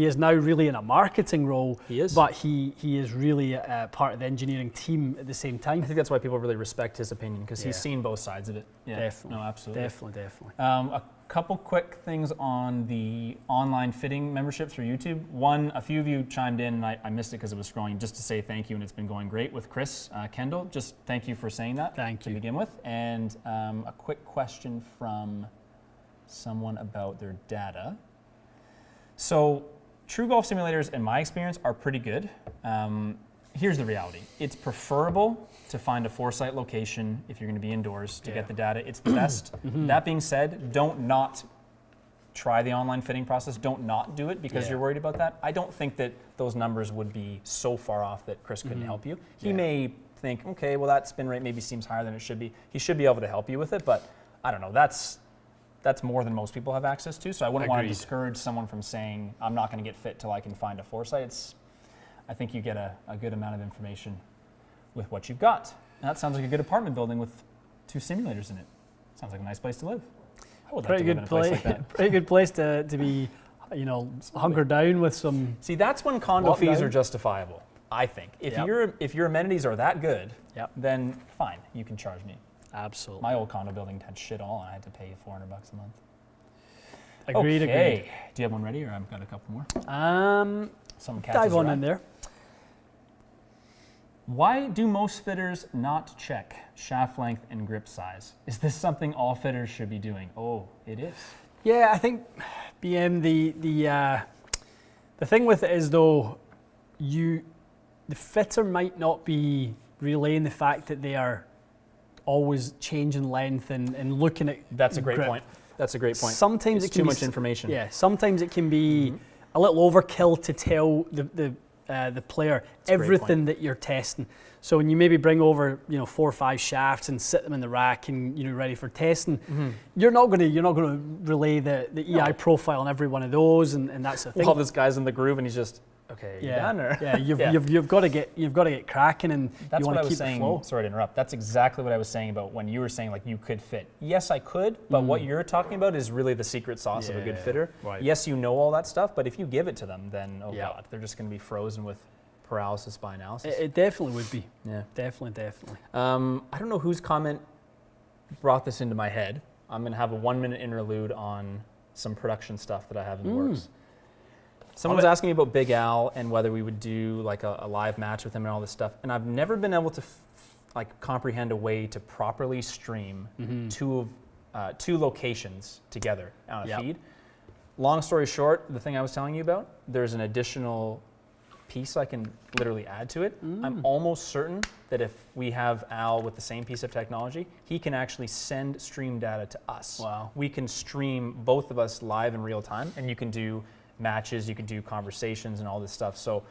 is now really in a marketing role, but he is really a part of the engineering team at the same time. I think that's why people really respect his opinion, because he's seen both sides of it. Yeah, definitely. No, absolutely. Definitely. A Couple quick things on the online fitting membership through YouTube. One, a few of you chimed in, and I missed it because it was scrolling, just to say thank you, and it's been going great with Chris Kendall. Just thank you for saying that to begin with. And a quick question from someone about their data. So true golf simulators, in my experience, are pretty good. Here's the reality. It's preferable to find a foresight location if you're going to be indoors to get the data. It's the best. That being said, don't not try the online fitting process. Don't not do it because you're worried about that. I don't think that those numbers would be so far off that Chris couldn't help you. He may think, okay, well, that spin rate maybe seems higher than it should be. He should be able to help you with it, but I don't know. That's more than most people have access to, so I wouldn't want to discourage someone from saying, I'm not going to get fit till I can find a foresight. I think you get a good amount of information with what you've got. And that sounds like a good apartment building with 2 simulators in it. Sounds like a nice place to live. I would like to live in a place like that. Pretty good place to be, hunkered down with some. See, that's when condo fees are justifiable, I think. If your amenities are that good, then fine, you can charge me. Absolutely. My old condo building had shit all, and I had to pay $400 a month. Agreed. Do you have one ready, or I've got a couple more? Dive on in there. Why do most fitters not check shaft length and grip size? Is this something all fitters should be doing? Oh, it is. Yeah, I think BM the thing with it is though, the fitter might not be relaying the fact that they are always changing length and looking at. That's a great grip. point. That's a great point. Sometimes it's it can too be much information. Yeah, sometimes it can be a little overkill to tell the player everything that you're testing. So when you maybe bring over 4 or 5 shafts and sit them in the rack and ready for testing, you're not going to relay the EI profile on every one of those and that's the thing. Well, this guy's in the groove and he's just okay. You done or? Yeah, you've got to get cracking and that's you what want I to was keep saying. the flow. Sorry to interrupt. That's exactly what I was saying about when you were saying like you could fit. Yes, I could, but what you're talking about is really the secret sauce of a good fitter. Right. Yes, you know all that stuff, but if you give it to them, then God, they're just going to be frozen with paralysis by analysis. It definitely would be. Yeah, definitely. I don't know whose comment brought this into my head. I'm going to have a 1-minute interlude on some production stuff that I have in the works. Someone was asking me about Big Al and whether we would do like a live match with him and all this stuff. And I've never been able to comprehend a way to properly stream two locations together on a feed. Long story short, the thing I was telling you about, there's an additional piece I can literally add to it. I'm almost certain that if we have Al with the same piece of technology, he can actually send stream data to us. Wow. We can stream both of us live in real time, and you can do matches, you can do conversations and all this stuff. So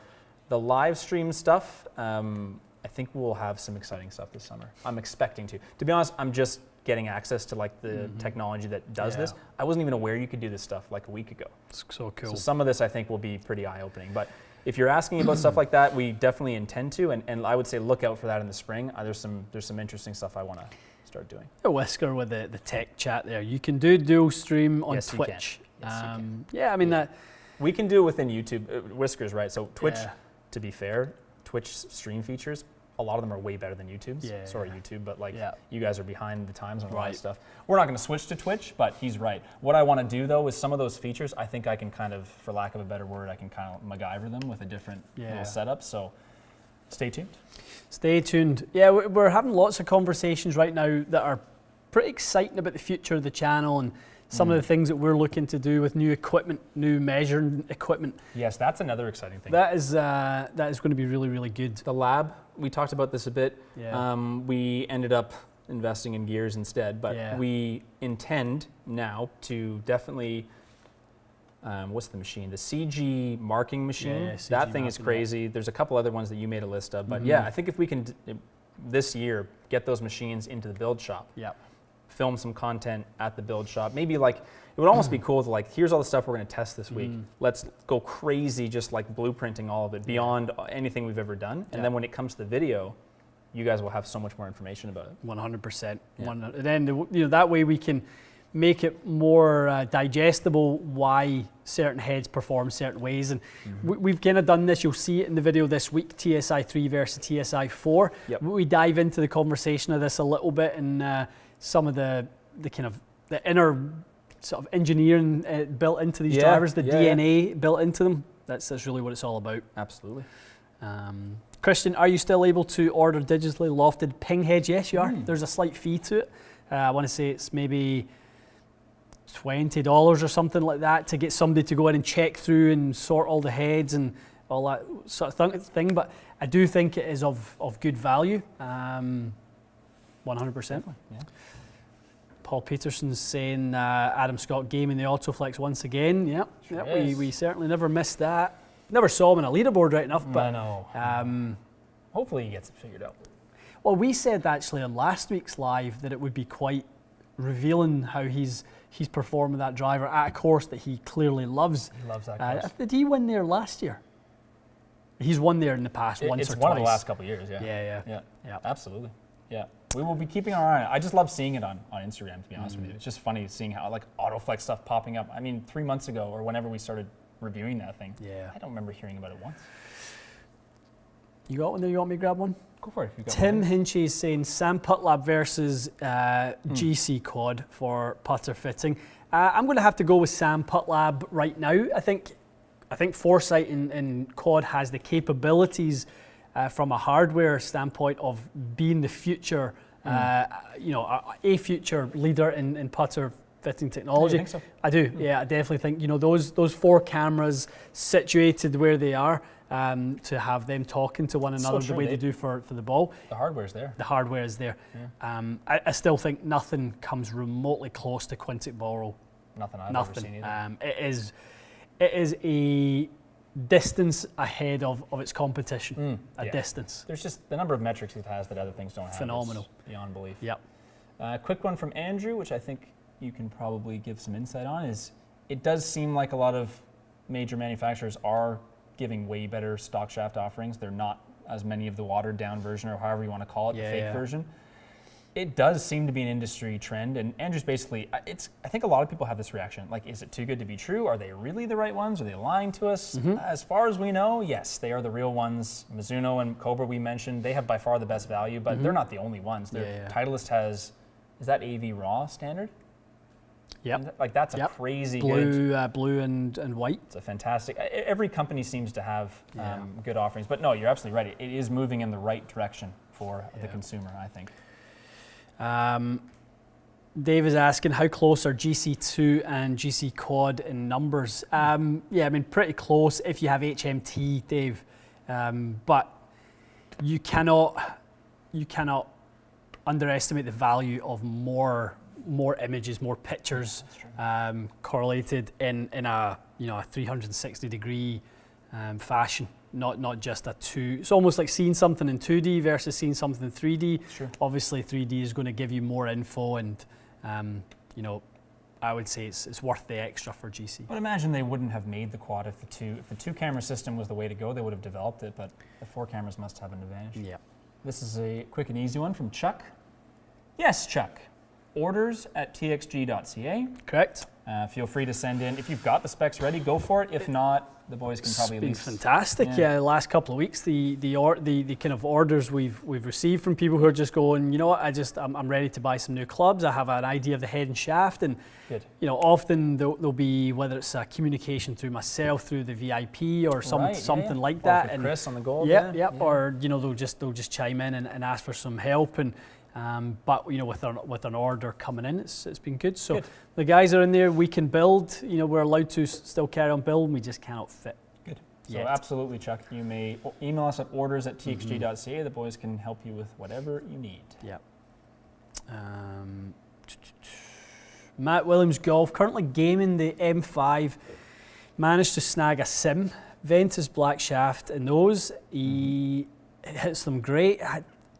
the live stream stuff, I think we'll have some exciting stuff this summer. I'm expecting to. To be honest, I'm just getting access to like the technology that does this. I wasn't even aware you could do this stuff like a week ago. It's so cool. So some of this I think will be pretty eye-opening. But if you're asking about stuff like that, we definitely intend to, and I would say look out for that in the spring. There's some interesting stuff I want to start doing. A whisker with the tech chat there. You can do dual stream on Yes, Twitch. you can. Yeah, I mean that. We can do it within YouTube. Whiskers, right? So Twitch, to be fair, Twitch stream features, a lot of them are way better than YouTube's. Sorry, YouTube, but you guys are behind the times on a lot of stuff. We're not going to switch to Twitch, but he's right. What I want to do though is some of those features, I think I can kind of, for lack of a better word, I can kind of MacGyver them with a different little setup. So stay tuned. Stay tuned. Yeah, we're having lots of conversations right now that are pretty exciting about the future of the channel and some of the things that we're looking to do with new equipment, new measuring equipment. Yes, that's another exciting thing. That is going to be really, really good. The lab, we talked about this a bit. Yeah. We ended up investing in gears instead, but we intend now to definitely, what's the machine? The CG marking machine. CG that thing is marking, crazy. There's a couple other ones that you made a list of, but I think if we can, this year, get those machines into the build shop. Film some content at the build shop. Maybe like, it would almost be cool to like, here's all the stuff we're gonna test this week. Let's go crazy just like blueprinting all of it beyond anything we've ever done. And then when it comes to the video, you guys will have so much more information about it. 100%. And then that way we can make it more digestible why certain heads perform certain ways. And we've kind of done this, you'll see it in the video this week, TSI 3 versus TSI 4. We dive into the conversation of this a little bit and some of the kind of the inner sort of engineering built into these drivers, the DNA built into them. That's really what it's all about. Absolutely. Christian, are you still able to order digitally lofted ping heads? Yes, you are. There's a slight fee to it. I want to say it's maybe $20 or something like that to get somebody to go in and check through and sort all the heads and all that sort of thing. But I do think it is of good value, 100%. Yeah. Paul Peterson's saying Adam Scott gaming the Autoflex once again. Yep, we certainly never missed that. Never saw him on a leaderboard right enough, but I know. Hopefully he gets it figured out. Well, we said actually on last week's live that it would be quite revealing how he's performing that driver at a course that he clearly loves. He loves that course. Did he win there last year? He's won there in the past once or twice. It's one of the last couple of years, Yeah. Absolutely. Yeah. We will be keeping our eye on it. I just love seeing it on Instagram, to be honest with you. It's just funny seeing how like Autoflex stuff popping up. I mean, 3 months ago or whenever we started reviewing that thing, I don't remember hearing about it once. You got one there? You want me to grab one? Go for it. If you got Tim one. Hinchy is saying Sam Putlab versus GC Quad for putter fitting. I'm going to have to go with Sam Putlab right now. I think Foresight in Quad has the capabilities from a hardware standpoint of being the future, a future leader in putter fitting technology. You think so? I do. Yeah, I definitely think those 4 cameras situated where they are. To have them talking to one another the way they do for the ball. The hardware's there. The hardware is there. Yeah. I still think nothing comes remotely close to Quintic ball roll. Nothing I've ever seen either. It is a distance ahead of its competition. Distance. There's just the number of metrics it has that other things don't have. Phenomenal. Beyond belief. Yep. Quick one from Andrew, which I think you can probably give some insight on, is it does seem like a lot of major manufacturers are giving way better stock shaft offerings. They're not as many of the watered down version, or however you want to call it, the fake version. It does seem to be an industry trend, and Andrew's basically, I think a lot of people have this reaction, like, is it too good to be true? Are they really the right ones? Are they lying to us? As far as we know, yes, they are the real ones. Mizuno and Cobra we mentioned, they have by far the best value, but they're not the only ones. Titleist has, is that AV Raw standard? Yep. Like that's a crazy good. Blue and white. It's a fantastic. Every company seems to have good offerings, but no, you're absolutely right. It is moving in the right direction for the consumer, I think. Dave is asking how close are GC2 and GC Quad in numbers. I mean pretty close if you have HMT, Dave. But you cannot underestimate the value of more images, more pictures correlated in a 360 degree fashion, not just a 2. It's almost like seeing something in 2D versus seeing something in 3D. Sure. Obviously 3D is going to give you more info, and I would say it's worth the extra for GC. But imagine they wouldn't have made the quad if the 2 camera system was the way to go. They would have developed it, but the 4 cameras must have an advantage. Yeah. This is a quick and easy one from Chuck. Yes, Chuck. Orders at txg.ca. Correct. Feel free to send in. If you've got the specs ready, go for it. If not, the boys can probably lease. It's been fantastic. The last couple of weeks, the kind of orders we've received from people who are just going, you know what, I'm ready to buy some new clubs. I have an idea of the head and shaft, and often there'll be, whether it's a communication through myself, through the VIP, or something like that. Or Chris on the gold. Or they'll just chime in and ask for some help, and but with an order coming in, it's been good. So the guys are in there. We can build. We're allowed to still carry on building. We just cannot fit. Good. So absolutely, Chuck. You may email us at orders@txg.ca. The boys can help you with whatever you need. Yeah. Matt Williams Golf, currently gaming the M5, managed to snag a sim Ventus black shaft in those. He hits them great.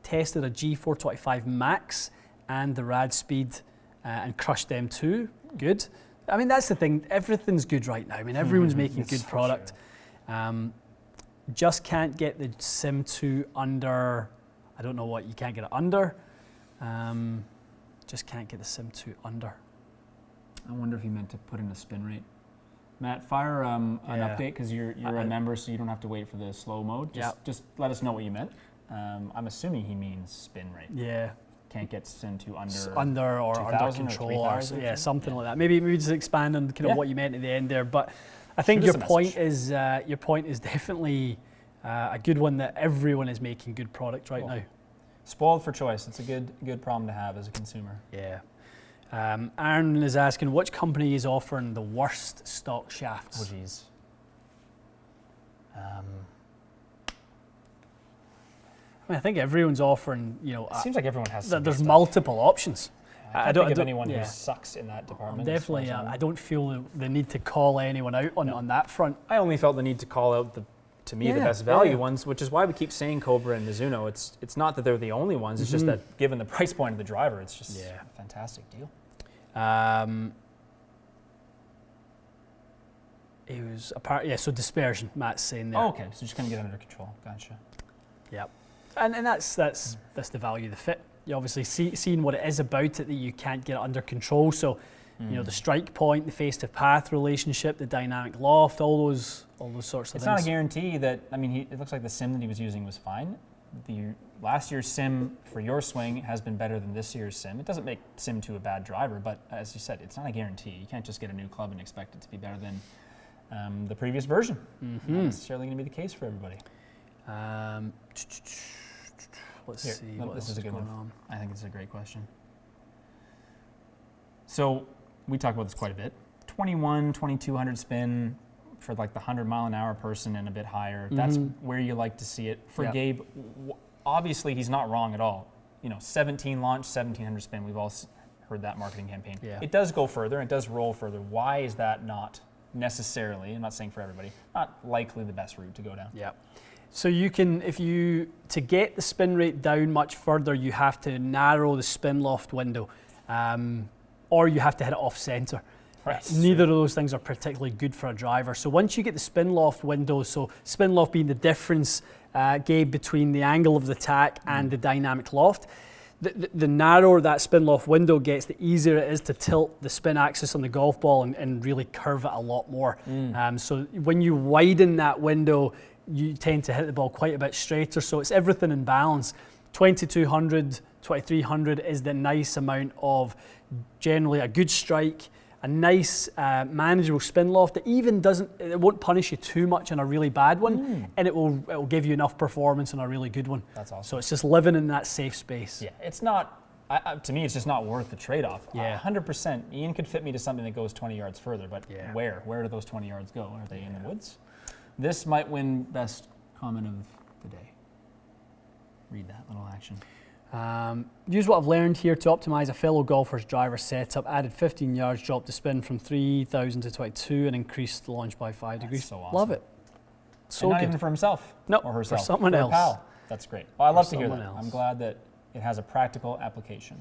Tested a G425 Max and the Rad Speed and crushed them too. Good. I mean, that's the thing. Everything's good right now. I mean, everyone's making good product. Sure. Just can't get the Sim 2 under. I don't know what you can't get it under. Just can't get the Sim 2 under. I wonder if he meant to put in a spin rate. Matt, fire an update, because you're a member, so you don't have to wait for the slow mode. Just let us know what you meant. I'm assuming he means spin rate. Yeah. can't get sim to under or under 2,000 or control, or 3,000 yeah, or something like that. Maybe just expand on kind of what you meant at the end there. But I think Shoot your us a point is definitely a good one, that everyone is making good product right now. Spoiled for choice. It's a good problem to have as a consumer. Yeah. Aaron is asking, which company is offering the worst stock shafts? Oh, geez. I think everyone's offering, It seems like everyone has. there's multiple options. I don't think of anyone who sucks in that department. Definitely, I don't feel the need to call anyone out on that front. I only felt the need to call out the best value ones, which is why we keep saying Cobra and Mizuno. It's not that they're the only ones. It's just that given the price point of the driver, it's just a fantastic deal. It was so dispersion, Matt's saying there. Oh, okay. So just kind of get under control. Gotcha. Yep. And that's the value of the fit. You obviously seeing what it is about it, that you can't get it under control. So, the strike point, the face-to-path relationship, the dynamic loft, all those sorts of things. It's not a guarantee that, it looks like the sim that he was using was fine. Last year's sim for your swing has been better than this year's sim. It doesn't make sim 2 a bad driver, but as you said, it's not a guarantee. You can't just get a new club and expect it to be better than the previous version. Not necessarily going to be the case for everybody. Let's see. This is a good one. I think it's a great question. So we talk about this quite a bit. 2,200 spin for like the 100-mile-an-hour person and a bit higher. That's where you like to see it. For Gabe, obviously he's not wrong at all. 17 launch, 1,700 spin. We've all heard that marketing campaign. Yeah. It does go further. It does roll further. Why is that not necessarily, I'm not saying for everybody, not likely the best route to go down? Yeah. So you can, to get the spin rate down much further, you have to narrow the spin loft window, or you have to hit it off center. Right. Neither of those things are particularly good for a driver. So once you get the spin loft window, so spin loft being the difference, Gabe, between the angle of the tack and the dynamic loft, the narrower that spin loft window gets, the easier it is to tilt the spin axis on the golf ball and really curve it a lot more. So when you widen that window, you tend to hit the ball quite a bit straighter. So it's everything in balance. 2,200, 2,300 is the nice amount of generally a good strike, a nice manageable spin loft. It won't punish you too much on a really bad one, and it will give you enough performance on a really good one. That's awesome. So it's just living in that safe space. Yeah, it's not, to me, it's just not worth the trade-off. Yeah. 100%. Ian could fit me to something that goes 20 yards further, but where? Where do those 20 yards go? Are they in the woods? This might win best comment of the day. Read that little action. Use what I've learned here to optimize a fellow golfer's driver setup. Added 15 yards, dropped the spin from 3,000 to 22, and increased the launch by 5 degrees. So awesome. Love it. So and not good. even for himself or herself. For someone else. Pal. That's great. Well, I love to hear that. Else. I'm glad that it has a practical application.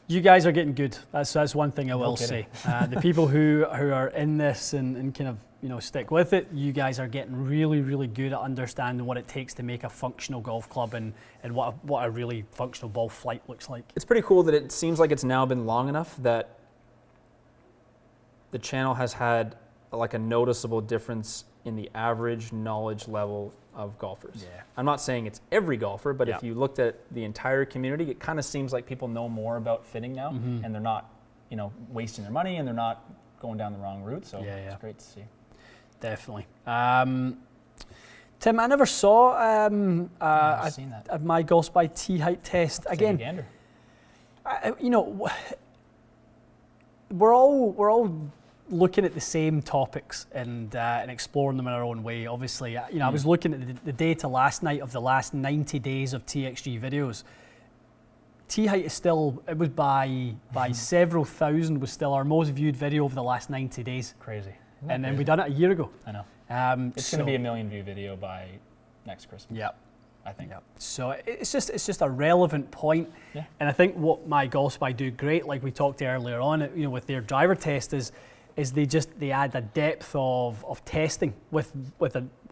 You guys are getting good. That's one thing I will say. The people who are in this and kind of stick with it, you guys are getting really, really good at understanding what it takes to make a functional golf club and what a really functional ball flight looks like. It's pretty cool that it seems like it's now been long enough that the channel has had like a noticeable difference in the average knowledge level of golfers. Yeah. I'm not saying it's every golfer, but if you looked at the entire community, it kind of seems like people know more about fitting now, and they're not, wasting their money, and they're not going down the wrong route. So it's great to see. Definitely. Tim, I never saw seen that. a my golf by tee height test. Again, we're all looking at the same topics and exploring them in our own way. Obviously, I was looking at the data last night of the last 90 days of TXG videos. Tee height is still, it was by several thousand, was still our most viewed video over the last 90 days. Crazy. And then we done it a year ago. I know. It's going to be a 1 million view video by next Christmas. Yeah. I think. Yep. So it's just a relevant point. Yeah. And I think what my Golf Spy do great, like we talked earlier on, with their driver test is they add a depth of testing with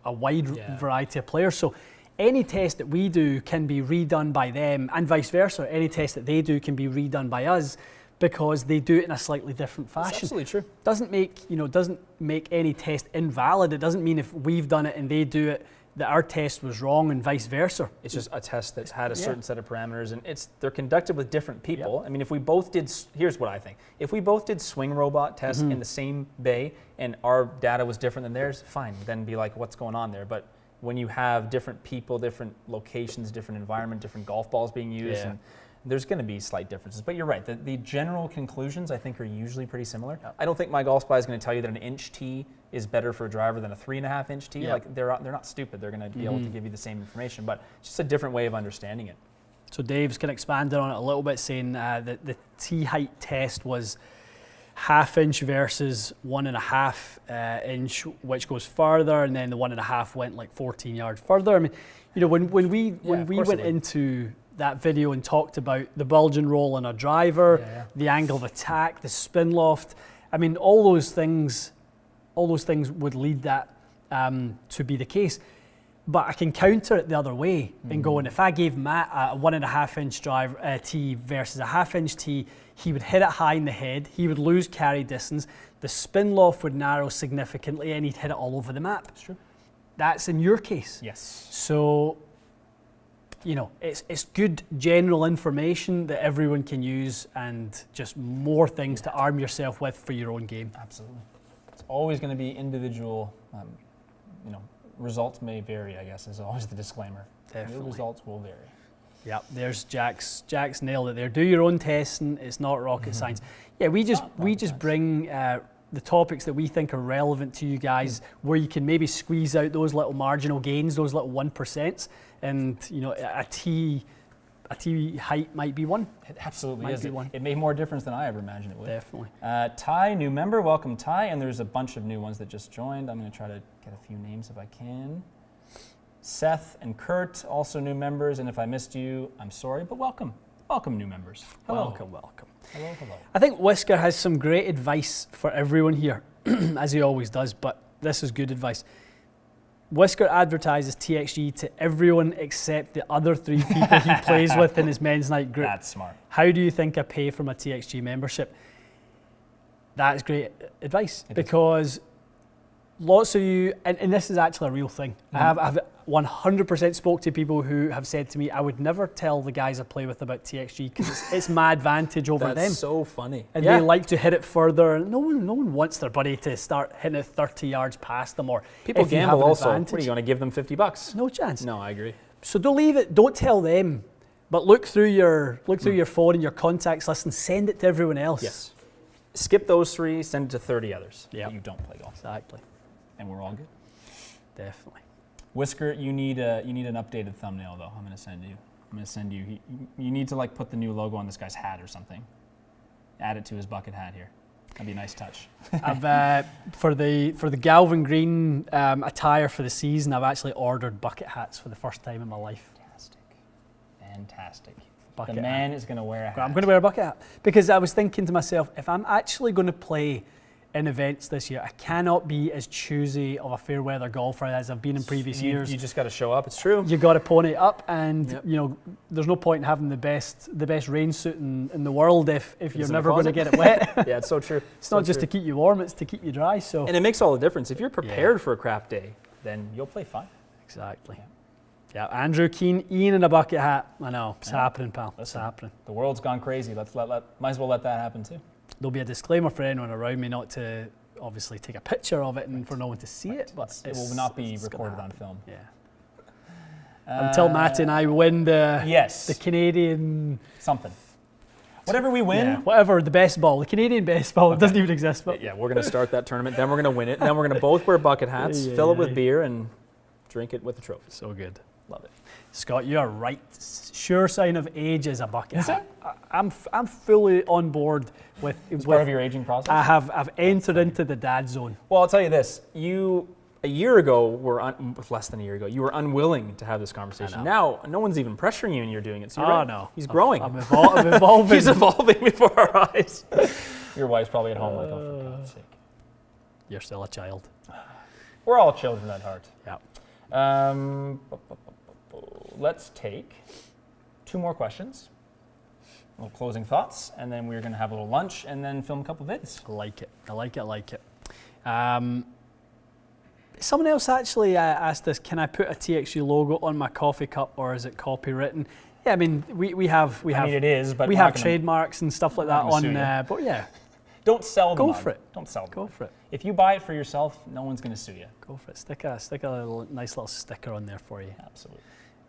a wide variety of players. So any test that we do can be redone by them, and vice versa. Any test that they do can be redone by us, because they do it in a slightly different fashion. That's absolutely true. Doesn't make any test invalid. It doesn't mean if we've done it and they do it that our test was wrong and vice versa. It's just a test that's had a certain set of parameters, and they're conducted with different people. Yep. I mean, if we both did, here's what I think. If we both did swing robot tests in the same bay and our data was different than theirs, fine, then be like, what's going on there? But when you have different people, different locations, different environment, different golf balls being used, and there's going to be slight differences. But you're right, the general conclusions I think are usually pretty similar. Yep. I don't think My Golf Spy is going to tell you that an inch tee is better for a driver than a 3.5 inch tee. Yep. Like they're not stupid. They're going to be able to give you the same information, but it's just a different way of understanding it. So Dave's kind of expanded on it a little bit, saying that the tee height test was 1/2 inch versus 1.5 inch, which goes further, and then the 1.5 went like 14 yards further. I mean, when we went into that video and talked about the bulge and roll on a driver, the angle of attack, the spin loft. I mean, all those things would lead that to be the case. But I can counter it the other way and go, and if I gave Matt a 1.5 inch drive tee versus a 1/2 inch tee, he would hit it high in the head, he would lose carry distance, the spin loft would narrow significantly, and he'd hit it all over the map. That's true. That's in your case. Yes. So, it's good general information that everyone can use, and just more things to arm yourself with for your own game. Absolutely. It's always going to be individual. Results may vary, I guess, is always the disclaimer. Definitely. Your results will vary. Yep, there's Jack's nailed it there. Do your own testing. It's not rocket science. Yeah, we just bring the topics that we think are relevant to you guys, where you can maybe squeeze out those little marginal gains, those little 1%, and a tee height might be one. It absolutely is. One. It made more difference than I ever imagined it would. Definitely. Ty, new member. Welcome, Ty. And there's a bunch of new ones that just joined. I'm going to try to get a few names if I can. Seth and Kurt, also new members. And if I missed you, I'm sorry, but welcome. Welcome, new members. Hello. Welcome. Hello. I think Whisker has some great advice for everyone here, as he always does, but this is good advice. Whisker advertises TXG to everyone except the other 3 people he plays with in his men's night group. That's smart. How do you think I pay for my TXG membership? That's great advice, because lots of you, and this is actually a real thing. I've 100% spoke to people who have said to me, I would never tell the guys I play with about TXG because it's my advantage over them. That's so funny. And they like to hit it further. No one wants their buddy to start hitting it 30 yards past them, or people gamble also. Advantage. What are you going to give them $50? No chance. No, I agree. So don't leave it. Don't tell them. But look through your phone and your contacts list and send it to everyone else. Yes. Skip those 3. Send it to 30 others that you don't play golf. Exactly. And we're all good. Definitely. Whisker, you need an updated thumbnail though. I'm going to send you. You need to put the new logo on this guy's hat or something. Add it to his bucket hat here. That'd be a nice touch. I've for the Galvin Green attire for the season, I've actually ordered bucket hats for the first time in my life. Fantastic. Bucket the man hat. is going to wear a hat. I'm going to wear a bucket hat because I was thinking to myself, if I'm actually going to play in events this year, I cannot be as choosy of a fair weather golfer as I've been in previous years. You just got to show up. It's true. You got to pony it up, and there's no point in having the best rain suit in the world if you're never going to get it wet. Yeah, it's so true. It's not just to keep you warm; it's to keep you dry. So, and it makes all the difference. If you're prepared for a crap day, then you'll play fine. Exactly. Yeah, Andrew Keane, Ian in a bucket hat. I know, it's happening, pal. It's happening. The world's gone crazy. Might as well let that happen too. There'll be a disclaimer for anyone around me not to obviously take a picture of it and for no one to see it, but it will not be recorded on film. Yeah. Until Matty and I win the Canadian something. Whatever we win. Whatever, the best ball. The Canadian best ball. It doesn't even exist. But yeah, we're going to start that tournament. Then we're going to win it. Then we're going to both wear bucket hats, fill it with beer, and drink it with the trophy. So good. Love it. Scott, you are right. Sure sign of age is a bucket hat. I'm fully on board with part of your aging process. I've entered into the dad zone. Well, I'll tell you this: a year ago, less than a year ago, you were unwilling to have this conversation. Now, no one's even pressuring you, and you're doing it. So you're no, he's growing. I'm evolving. He's evolving before our eyes. Your wife's probably at home, like, oh, for God's sake. You're still a child. We're all children at heart. Yeah. Let's take 2 more questions. A little closing thoughts, and then we're going to have a little lunch, and then film a couple vids. I like it. Someone else actually asked us, can I put a TXG logo on my coffee cup, or is it copywritten? Yeah, I mean, we have it is, but we have trademarks and stuff like that on. But yeah, don't sell them. Go for it. Don't sell them. Go for it. If you buy it for yourself, no one's going to sue you. Go for it. Stick a nice little sticker on there for you. Absolutely.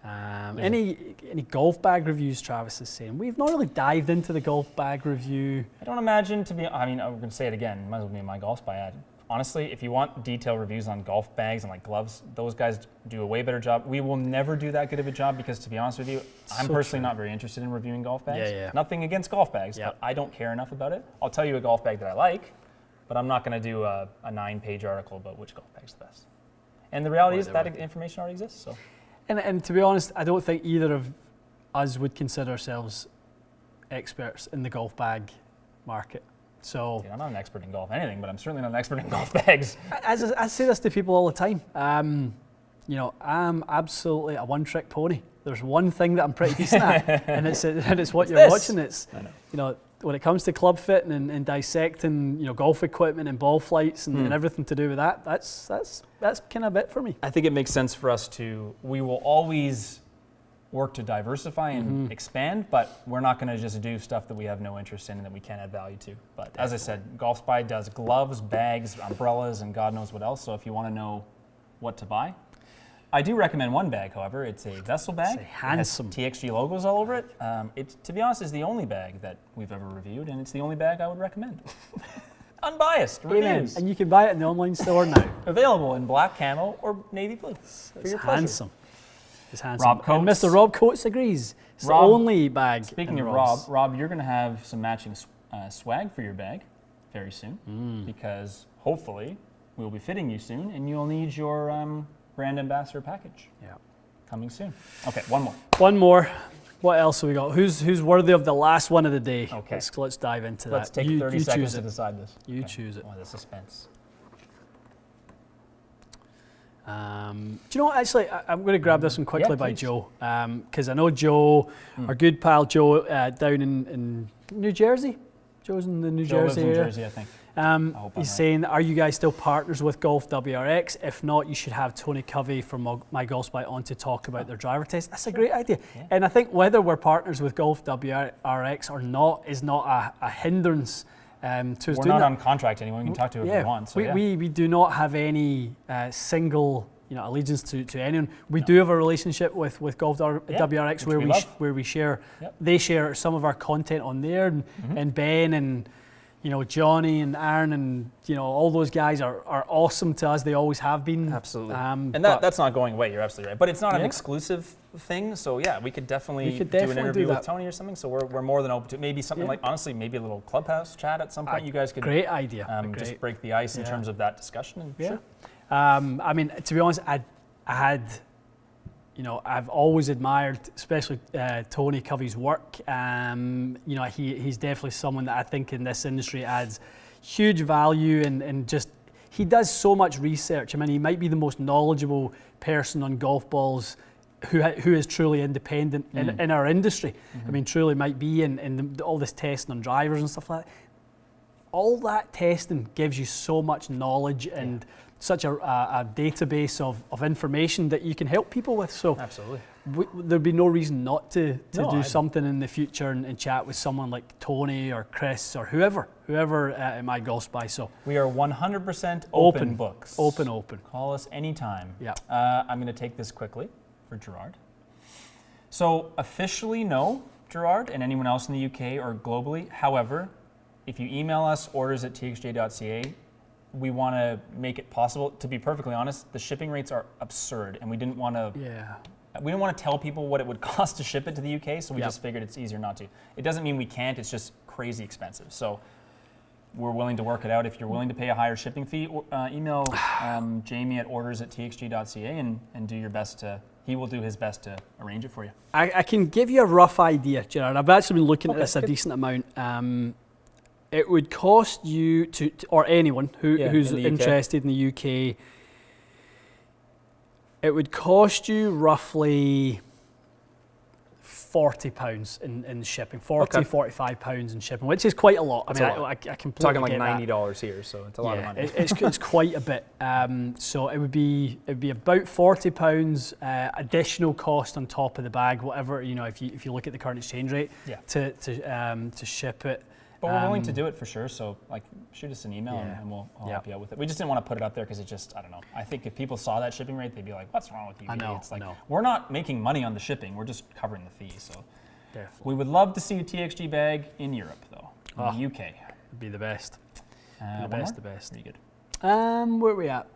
Any golf bag reviews? Travis is saying we've not really dived into the golf bag review. I don't imagine I'm going to say it again. Might as well be my golf spy ad. Honestly, if you want detailed reviews on golf bags and like gloves, those guys do a way better job. We will never do that good of a job because, to be honest with you, I'm personally not very interested in reviewing golf bags. Yeah. Nothing against golf bags, but I don't care enough about it. I'll tell you a golf bag that I like, but I'm not going to do a 9-page article about which golf bag's the best. And the reality is that information already exists. So. And to be honest, I don't think either of us would consider ourselves experts in the golf bag market. So I'm not an expert in golf anything, but I'm certainly not an expert in golf bags. I say this to people all the time. I'm absolutely a one-trick pony. There's one thing that I'm pretty decent at, and it's what you're watching. It's when it comes to club fitting and dissecting, golf equipment and ball flights and everything to do with that. That's kind of it for me. I think it makes sense for us we will always work to diversify and expand, but we're not going to just do stuff that we have no interest in and that we can't add value to. But as I said, Golf Spy does gloves, bags, umbrellas, and God knows what else. So if you want to know what to buy, I do recommend one bag, however. It's a vessel bag. It's handsome. It has TXG logos all over it. It, to be honest, is the only bag that we've ever reviewed, and it's the only bag I would recommend. Unbiased reviews. And you can buy it in the online store now. Available in black camo or navy blue. It's handsome. It's handsome. Rob Coates. And Mr. Rob Coates agrees. It's the only bag. Speaking of Rob, you're going to have some matching swag for your bag very soon because hopefully we'll be fitting you soon and you'll need your brand ambassador package. Yeah. Coming soon. Okay, one more. One more. What else have we got? Who's worthy of the last one of the day? Okay. Let's dive into Let's that. take 30 seconds to decide this. You choose it. Oh, the suspense. Do you know what, actually, I'm going to grab this one quickly by Joe, because I know Joe, our good pal Joe, down in New Jersey. Joe's in the New Jersey area. New Jersey, I think. He's saying, are you guys still partners with Golf WRX? If not, you should have Tony Covey from My Golf Spy on to talk about their driver test. That's a great idea. Yeah. And I think whether we're partners with Golf WRX or not is not a hindrance to us doing that. We're not on contract anymore. We can talk to whoever we want. So we do not have any single allegiance to anyone. We do have a relationship with Golf WRX where we share. Yep. They share some of our content on there, and Ben and Johnny and Aaron and all those guys are awesome to us. They always have been. Absolutely. And that's not going away. You're absolutely right. But it's not an exclusive thing. So we could definitely do an interview with Tony or something. So we're more than open to maybe something like, honestly, maybe a little clubhouse chat at some point. You guys could. Great idea. Just break the ice in terms of that discussion. And sure. I mean, to be honest, I've always admired, especially Tony Covey's work. He's definitely someone that I think in this industry adds huge value and just he does so much research. I mean, he might be the most knowledgeable person on golf balls who is truly independent in our industry. I mean, truly might be in all this testing on drivers and stuff like that. All that testing gives you so much knowledge and such a database of information that you can help people with. So absolutely, there'd be no reason not to do something in the future and chat with someone like Tony or Chris or whoever at My Golf Spy. So we are 100% open books. Open. Call us anytime. Yeah. I'm going to take this quickly for Gerard. So officially no, Gerard, and anyone else in the UK or globally. However, if you email us orders@txj.ca, we want to make it possible. To be perfectly honest, the shipping rates are absurd, and we didn't want to. Yeah. We didn't want to tell people what it would cost to ship it to the UK, so we just figured it's easier not to. It doesn't mean we can't. It's just crazy expensive. So we're willing to work it out. If you're willing to pay a higher shipping fee, email Jamie at orders@txg.ca and do your best to. He will do his best to arrange it for you. I can give you a rough idea, Gerard. I've actually been looking at this a decent amount. It would cost you or anyone who's interested in the UK, it would cost you roughly £40 in shipping, 40, Okay. £45 in shipping, which is quite a lot. That's I a mean, lot. I completely Talking like get that. $90 here, so it's a lot of money. It's quite a bit. So it would be about £40 additional cost on top of the bag, whatever, you know, if you look at the current exchange rate, Yeah. to ship it. But we're willing to do it for sure, so like shoot us an email Yeah. and we'll help you out with it. We just didn't want to put it up there because it just, I don't know. I think if people saw that shipping rate, they'd be like, what's wrong with you? I know, It's like, I know. we're not making money on the shipping, we're just covering the fee. So Definitely. we would love to see a TXG bag in Europe though, in the UK. It'd be the best. One the more? best. Pretty good. Where are we at?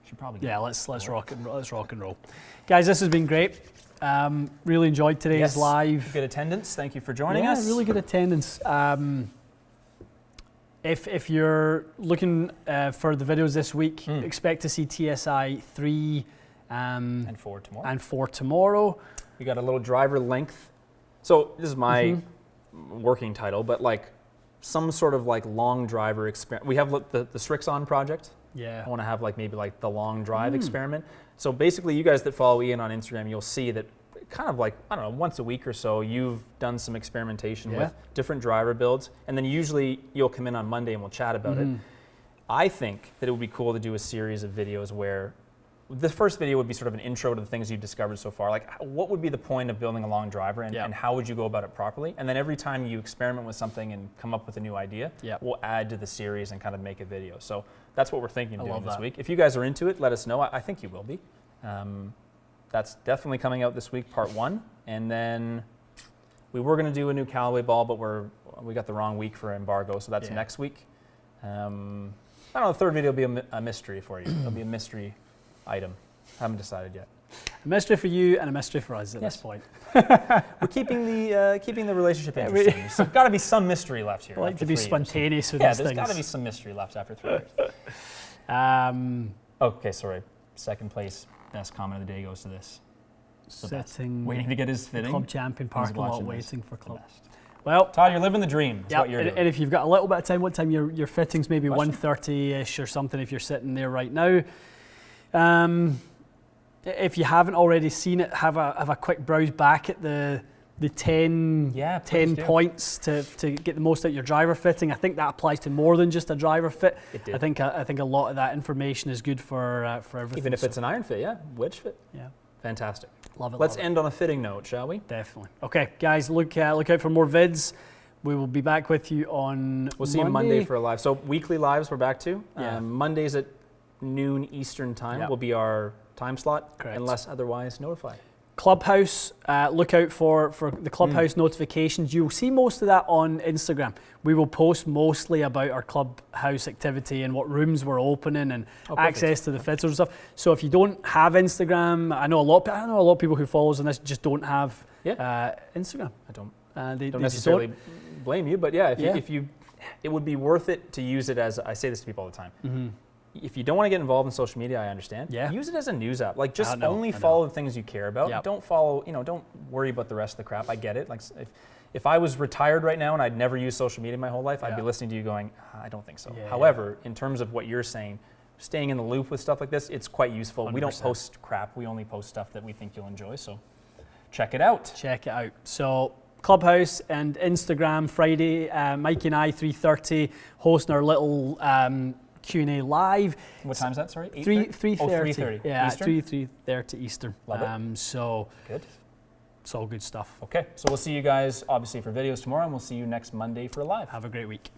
Should probably get Yeah, let's rock and roll. Guys, this has been great. Really enjoyed today's live. Good attendance. Thank you for joining us. Really good attendance. If you're looking for the videos this week, expect to see TSI 3 And 4 tomorrow. and 4 tomorrow. We got a little driver length. So this is my working title, but like some sort of like long driver experiment. We have the Strixon project. Yeah. I want to have like maybe like the long drive experiment. So basically, you guys that follow Ian on Instagram, you'll see that kind of like, I don't know, once a week or so, you've done some experimentation with different driver builds. And then usually you'll come in on Monday and we'll chat about it. I think that it would be cool to do a series of videos where the first video would be sort of an intro to the things you've discovered so far. Like, what would be the point of building a long driver and how would you go about it properly? And then every time you experiment with something and come up with a new idea, we'll add to the series and kind of make a video. So that's what we're thinking of doing this week. If you guys are into it, let us know. I think you will be. That's definitely coming out this week, part 1. And then we were going to do a new Callaway ball, but we got the wrong week for embargo, so that's next week. I don't know, the third video will be a mystery for you. It'll be a mystery item. Haven't decided yet. A mystery for you and a mystery for us at this point. We're keeping the relationship interesting. There's got to be some mystery left here. I like to be spontaneous with these these things. things. There's got to be some mystery left after 3 years. Okay, sorry. Second place, best comment of the day goes to this. Sitting, waiting to get his fitting. Club champion parking lot waiting for club. Best. Well, Todd, you're living the dream. That's what you're doing. And if you've got a little bit of time, what time your fitting's maybe 1:30ish or something if you're sitting there right now. If you haven't already seen it, have a quick browse back at the 10 points to get the most out of your driver fitting. I think that applies to more than just a driver fit. It did. I think a lot of that information is good for everything. Even if it's an iron fit, wedge fit. Yeah. Fantastic. Love it. Let's end on a fitting note, shall we? Definitely. Okay, guys, look out for more vids. We will be back with you on We'll see you Monday for a live. So weekly lives we're back to. Yeah. Mondays at noon Eastern time will be our time slot, Correct. unless otherwise notified. Clubhouse, look out for the Clubhouse notifications. You'll see most of that on Instagram. We will post mostly about our Clubhouse activity and what rooms we're opening and access to the fitters and stuff. So if you don't have Instagram, I know a lot of people who follow us on this just don't have Instagram. I don't They necessarily blame you, but if you, it would be worth it to use it as, I say this to people all the time. If you don't want to get involved in social media, I understand. Yeah. Use it as a news app. Like just only follow the things you care about. Yep. Don't follow, don't worry about the rest of the crap. I get it. Like if I was retired right now and I'd never used social media my whole life, I'd be listening to you going, I don't think so. Yeah, However, in terms of what you're saying, staying in the loop with stuff like this, it's quite useful. 100%. We don't post crap. We only post stuff that we think you'll enjoy. So check it out. So Clubhouse and Instagram Friday, Mikey and I 3:30 hosting our little Q&A live. What time is that? Sorry, 3:30. 3:30. Yeah, Eastern? 3:30 Eastern. Love it. So Good. it's all good stuff. Okay, so we'll see you guys obviously for videos tomorrow, and we'll see you next Monday for a live. Have a great week.